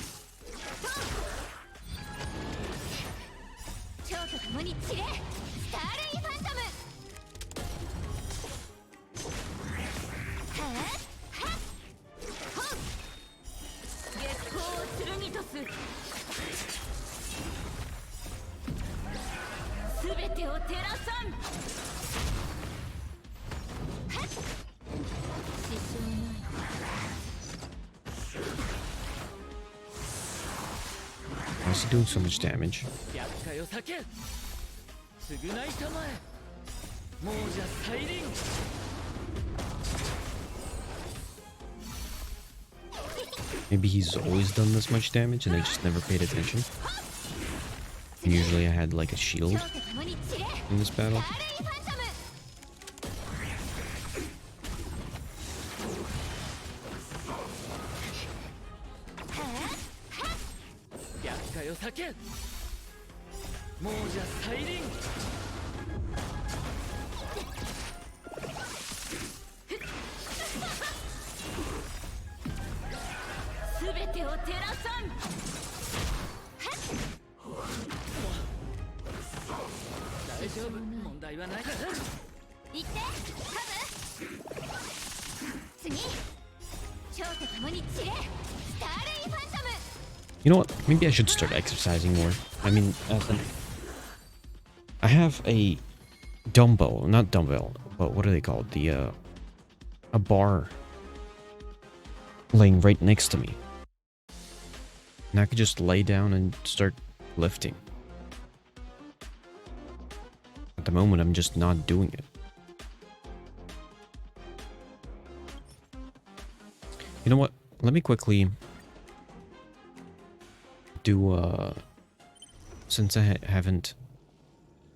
is he doing so much damage? 逆界を避け償いたまえ亡者再臨 Maybe he's always done this much damage and I just never paid attention. And usually I had like a shield in this battle. 逆界を避け亡者再臨 全てを照らさん。大丈夫問題はない行ってカブ。次蝶と共に散れスターレイファントム。 You know what? Maybe I should start exercising more. I mean, I have a dumbbell, not dumbbell, but what are they called? A bar laying right next to me. And I could just lay down and start lifting. At the moment, I'm just not doing it. You know what? Let me quickly do, since I haven't...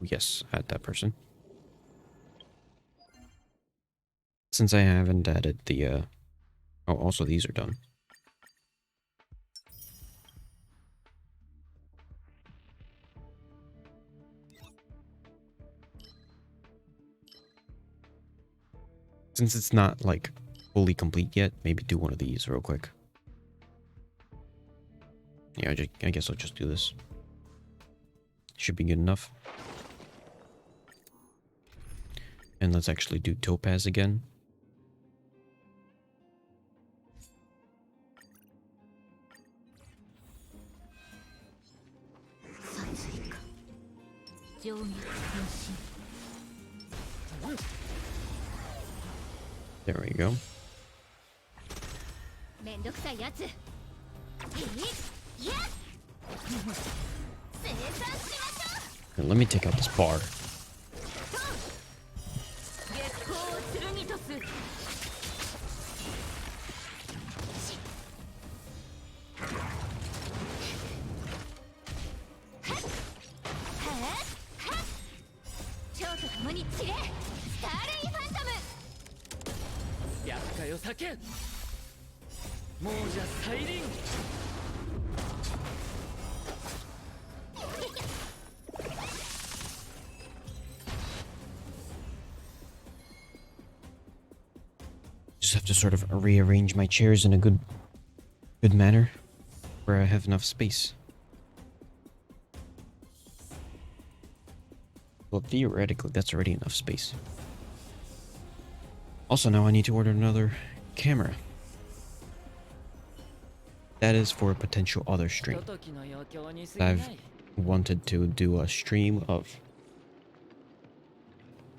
Yes, add that person. Since I haven't added the, oh, also these are done. Since it's not, like, fully complete yet, maybe do one of these real quick. Yeah, I guess I'll just do this. Should be good enough. And let's actually do Topaz again. There we go. Here, let me take out this bar. Just have to sort of rearrange my chairs in a good manner where I have enough space. Well, theoretically, that's already enough space. Also, now I need to order another camera. That is for a potential other stream. I've wanted to do a stream of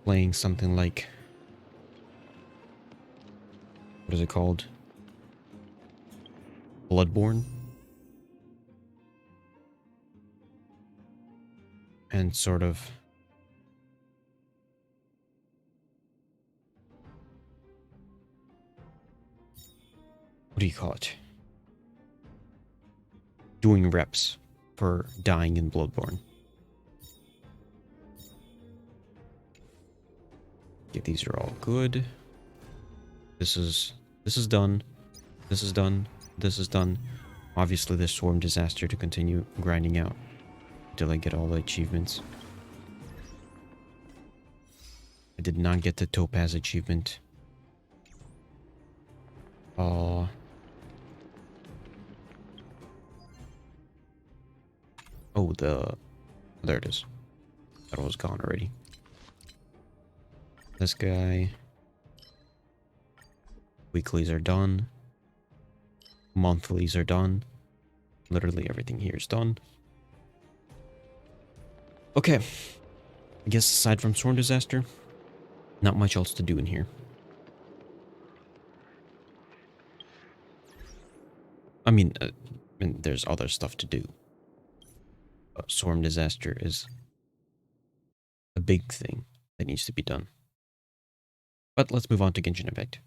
playing something like... What is it called? Bloodborne? And sort of... What do you call it? Doing reps for dying in Bloodborne. Okay, these are all good. This is done. This is done. This is done. Obviously, the Swarm Disaster to continue grinding out until I get all the achievements. I did not get the Topaz achievement. Oh, there it is. That was gone already. This guy. Weeklies are done. Monthlies are done. Literally everything here is done. Okay. I guess aside from Sworn Disaster, not much else to do in here. I mean, there's other stuff to do. storm disaster is a big thing that needs to be done. But let's move on to Genshin Impact.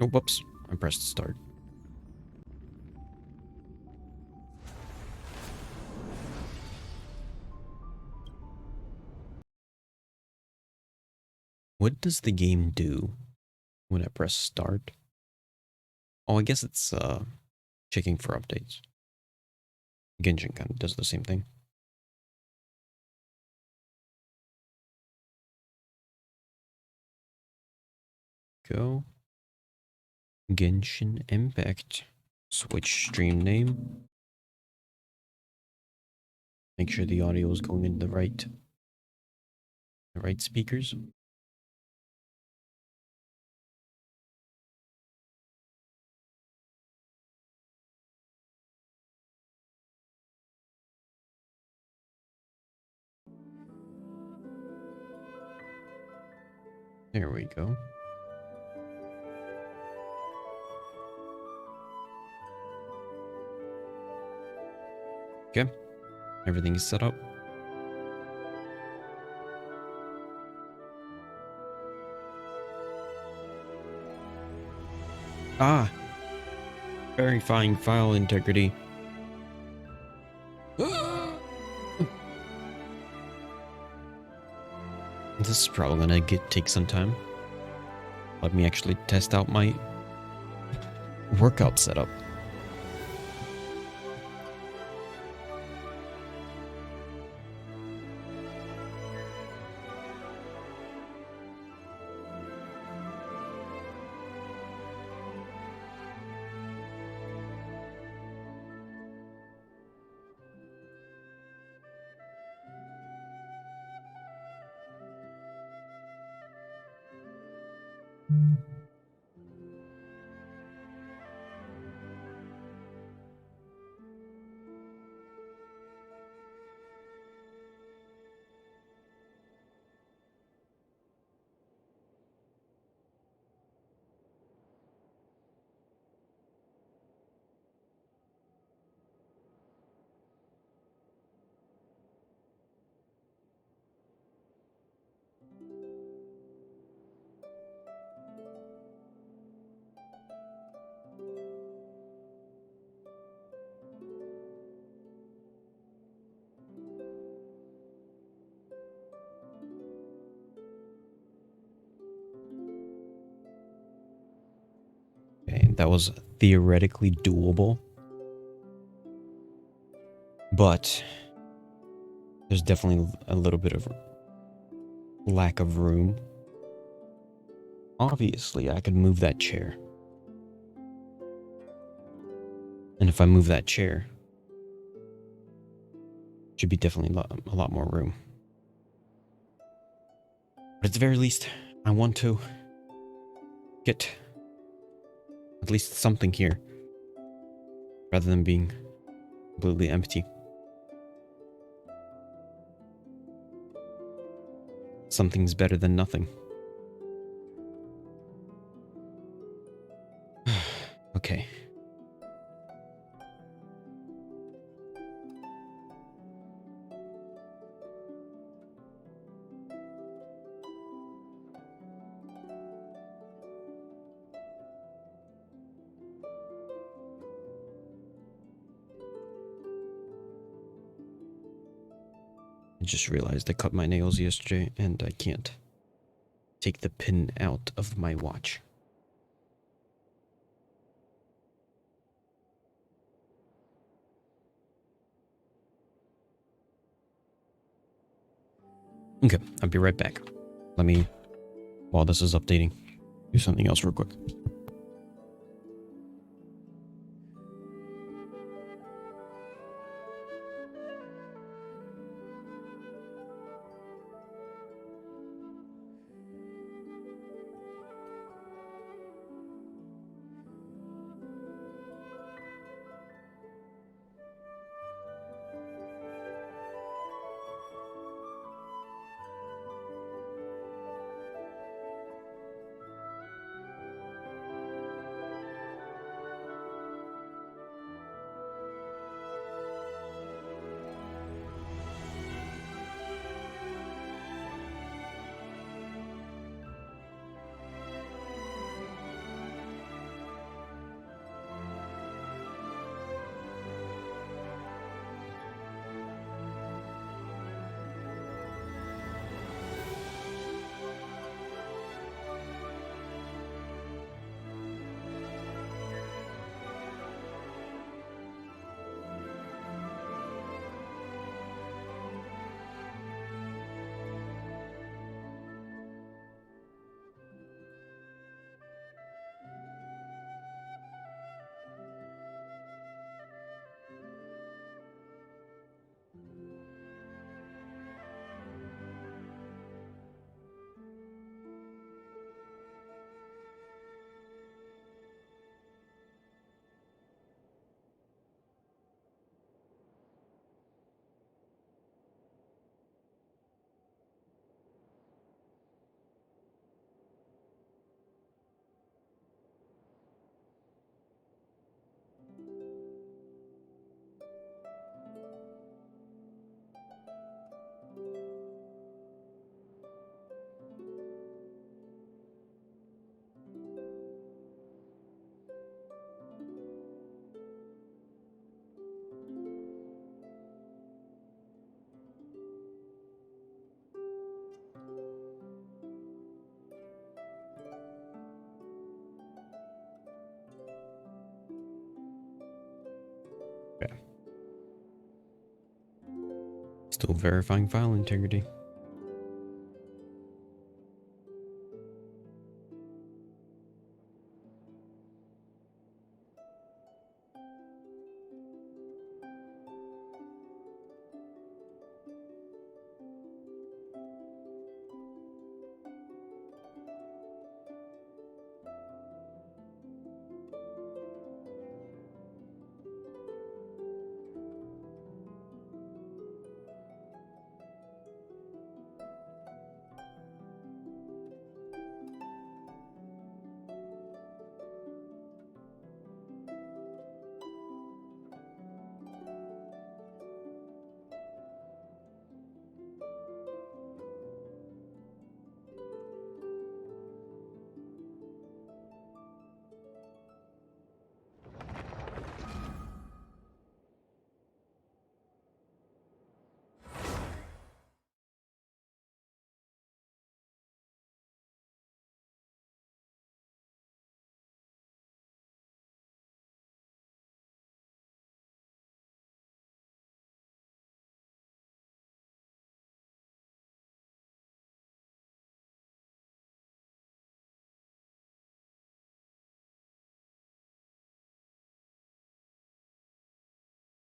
Oh, whoops. I pressed start. What does the game do when I press start? Oh, I guess it's checking for updates. Genshin kind of does the same thing. Go. Genshin Impact. Switch stream name. Make sure the audio is going in the right speakers. There we go. Okay. Everything is set up. Ah! Verifying file integrity. This is probably gonna take some time. Let me actually test out my workout setup. Okay, that was theoretically doable. But there's definitely a little bit of lack of room. Obviously, I could move that chair. And if I move that chair, should be definitely a lot more room. But at the very least, I want to get at least something here, rather than being completely empty. Something's better than nothing. Okay. I just realized I cut my nails yesterday and I can't take the pin out of my watch. Okay, I'll be right back. Let me, while this is updating, do something else real quick. Still verifying file integrity.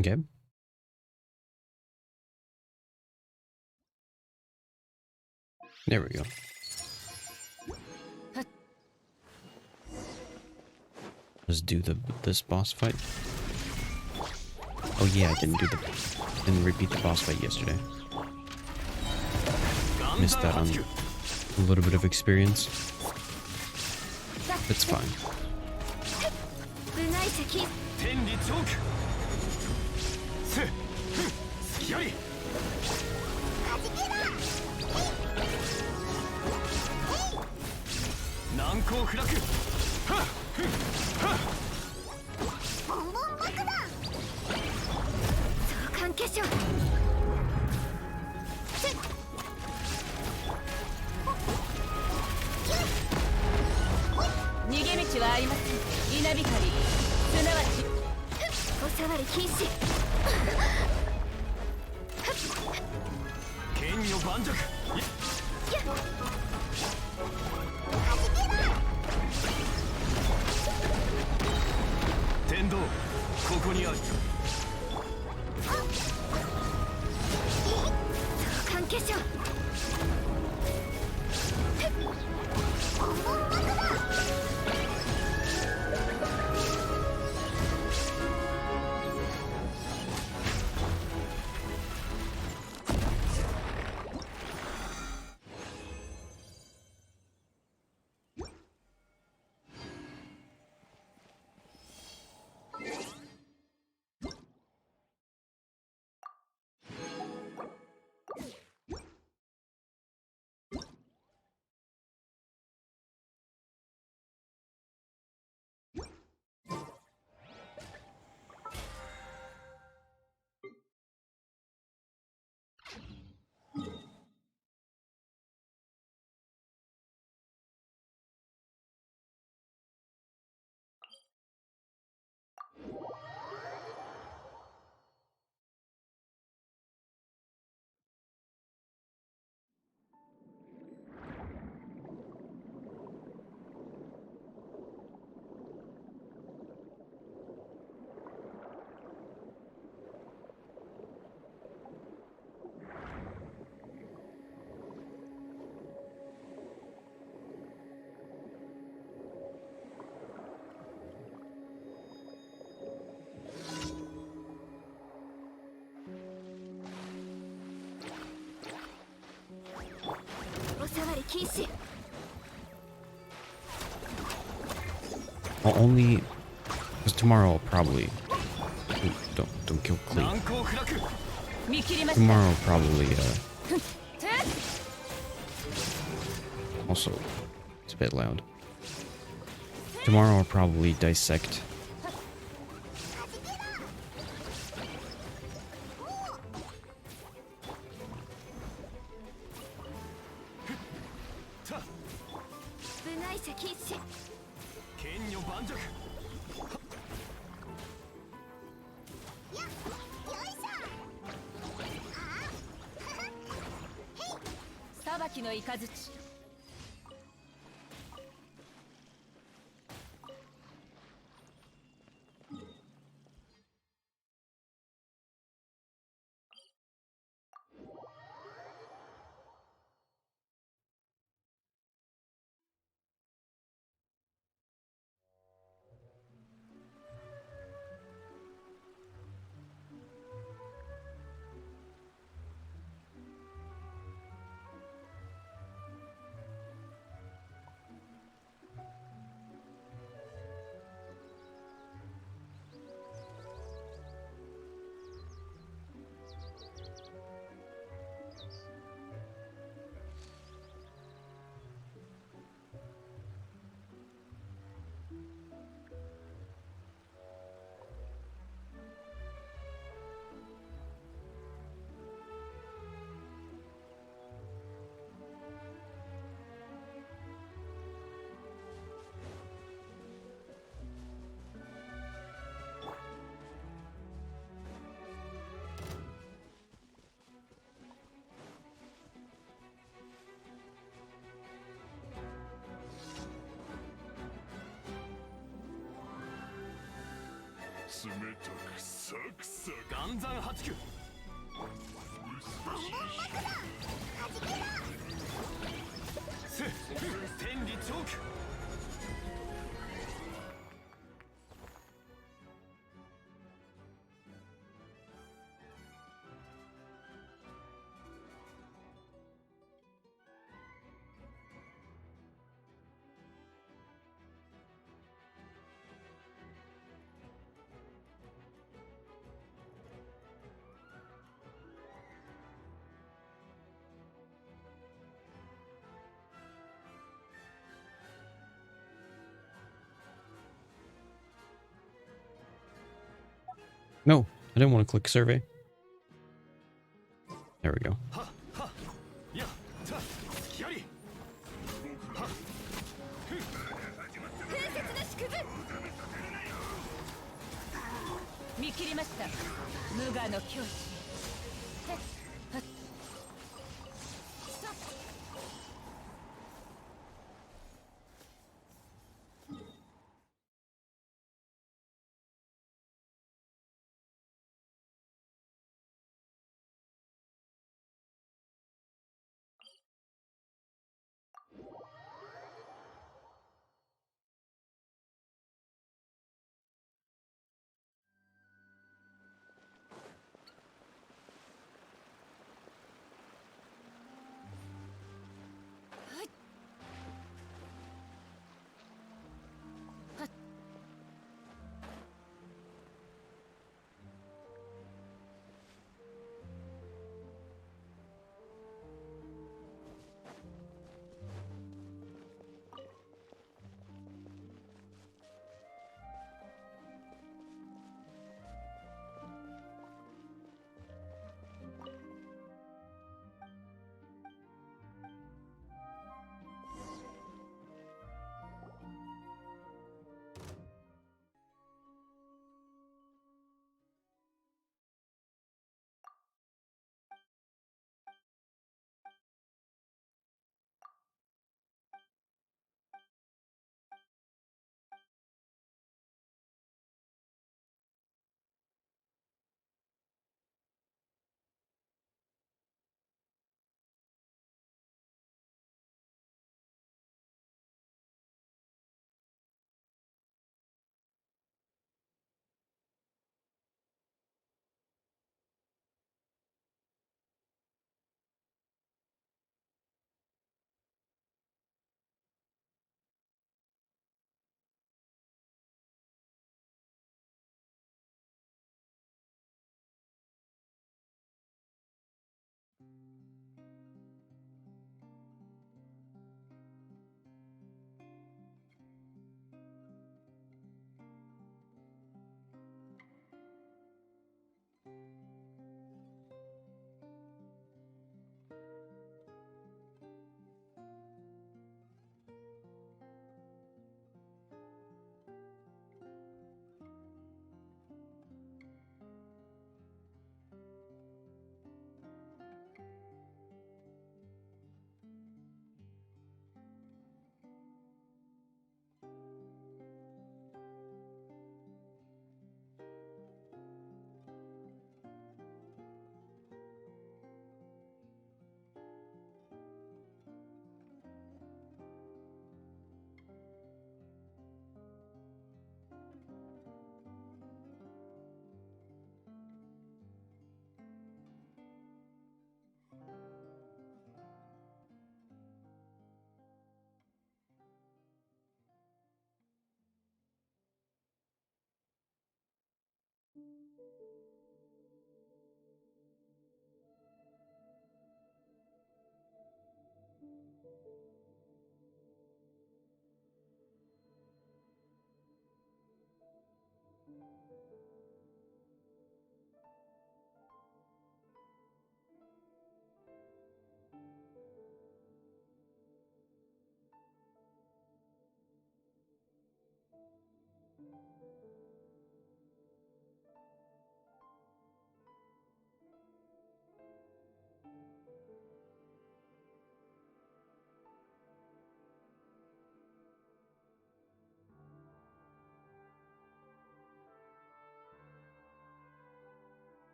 Okay. There we go. Let's do this boss fight. Oh yeah, I didn't repeat the boss fight yesterday. Missed that on a little bit of experience. It's fine. I'll only, because tomorrow I'll probably don't kill Clee. Tomorrow I'll probably also it's a bit loud. Tomorrow I'll probably dissect きの雷。冷たくサクサク岩山八九。天理チョーク。No, I didn't want to click survey. There we go. やったキャリ。見切りました。無我の境地。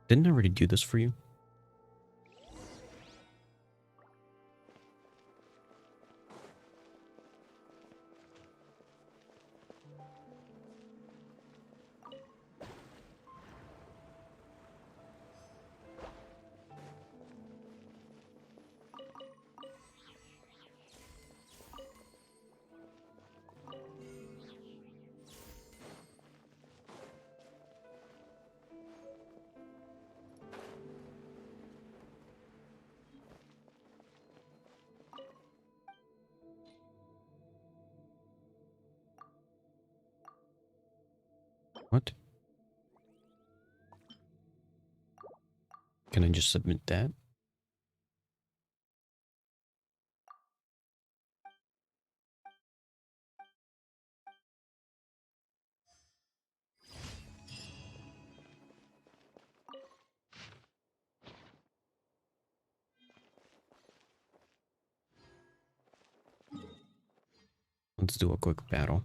Didn't I already do this for you? What? Can I just submit that? Let's do a quick battle.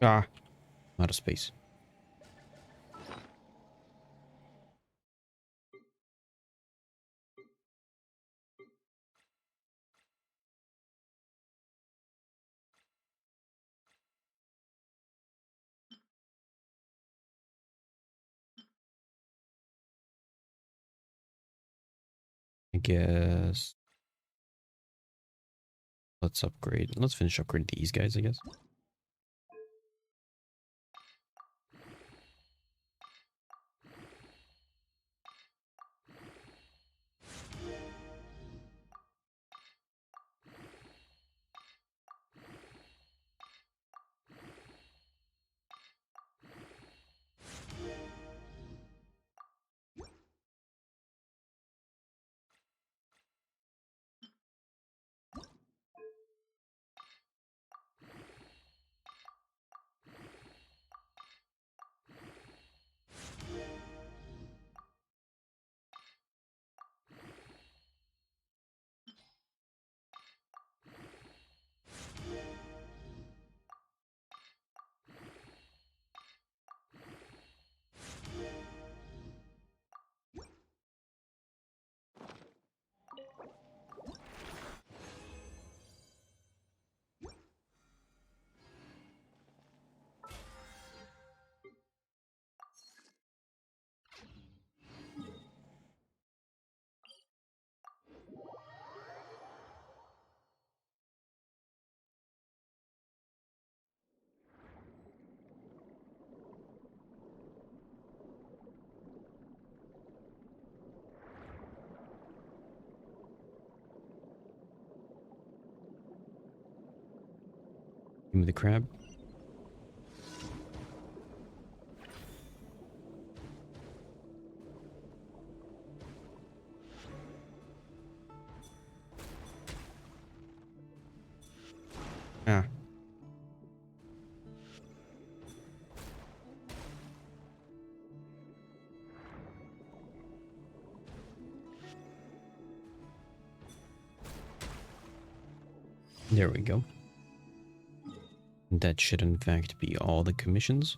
Ah, out of space. I guess let's upgrade. Let's finish upgrading these guys, I guess. me the crab. Ah. There we go. That should in fact be all the commissions.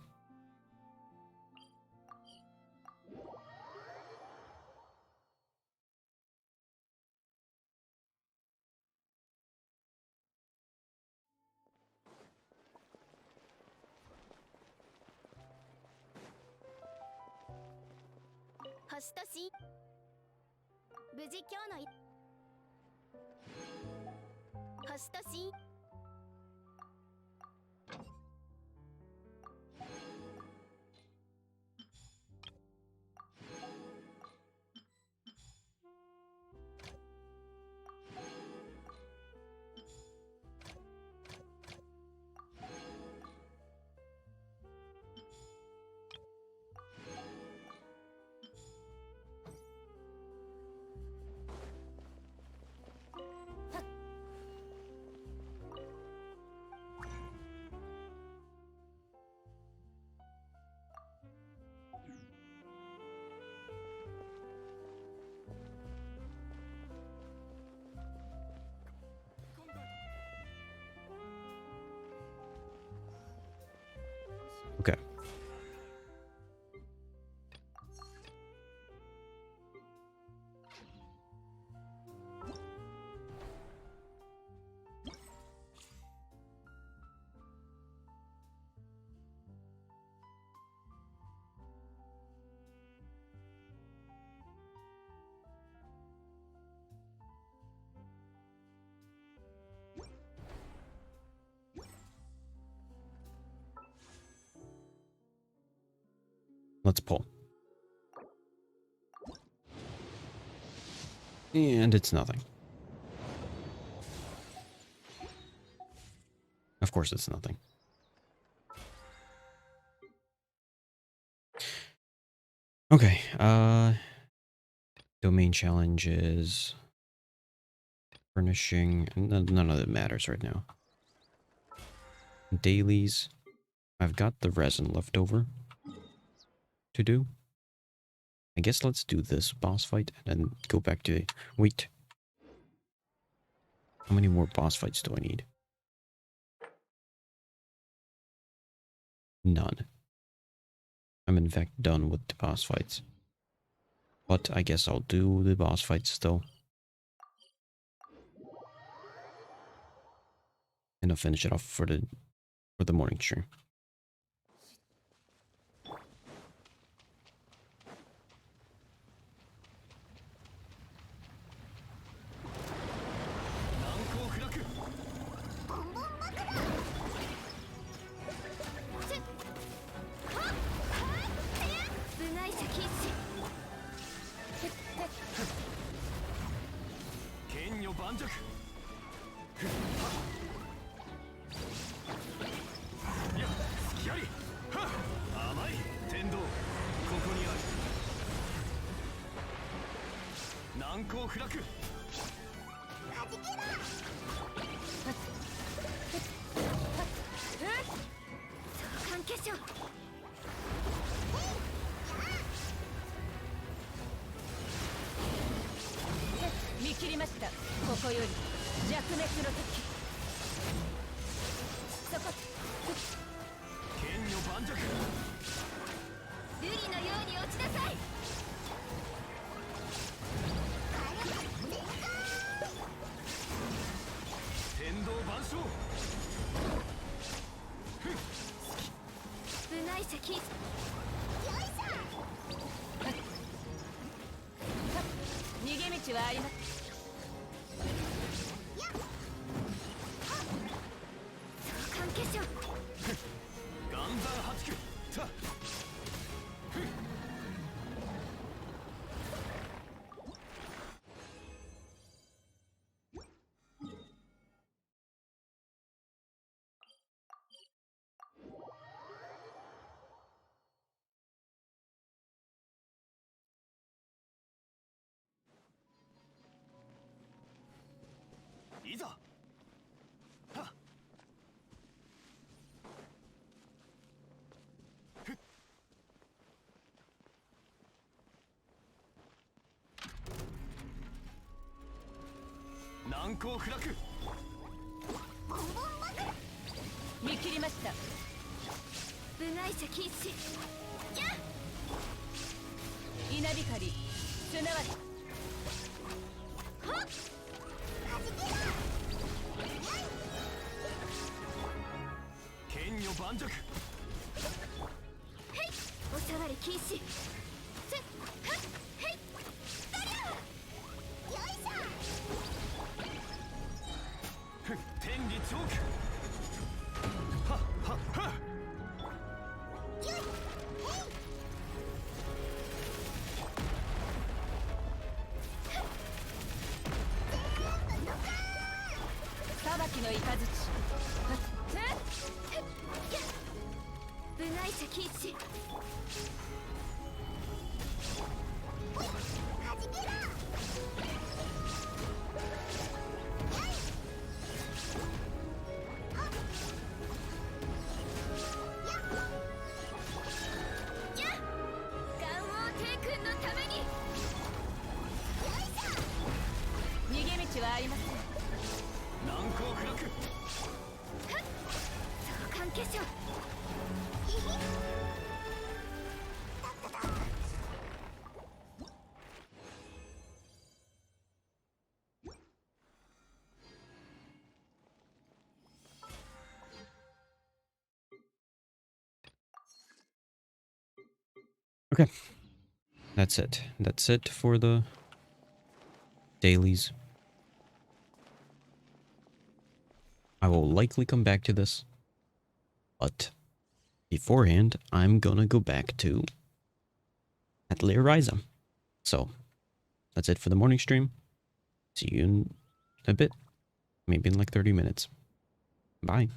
Okay. Let's pull. And it's nothing. Of course it's nothing. Okay, domain challenges, furnishing, none of it matters right now. Dailies, I've got the resin left over to do. I guess let's do this boss fight and then go back to... Wait. How many more boss fights do I need? None. I'm in fact done with the boss fights. But I guess I'll do the boss fights still. And I'll finish it off for the morning stream. 難攻不落。見切りました。部外者禁止。稲光すなわちはっ剣女盤石。おさわり禁止。天理チョーク。はっはっはっ。裁きの雷。部外者禁止。逃げ道はありません。難攻不落。相関化粧。Okay. That's it. That's it for the dailies. I will likely come back to this. But beforehand, I'm gonna go back to Atelier Ryza. So, that's it for the morning stream. See you in a bit. Maybe in like 30 minutes. Bye.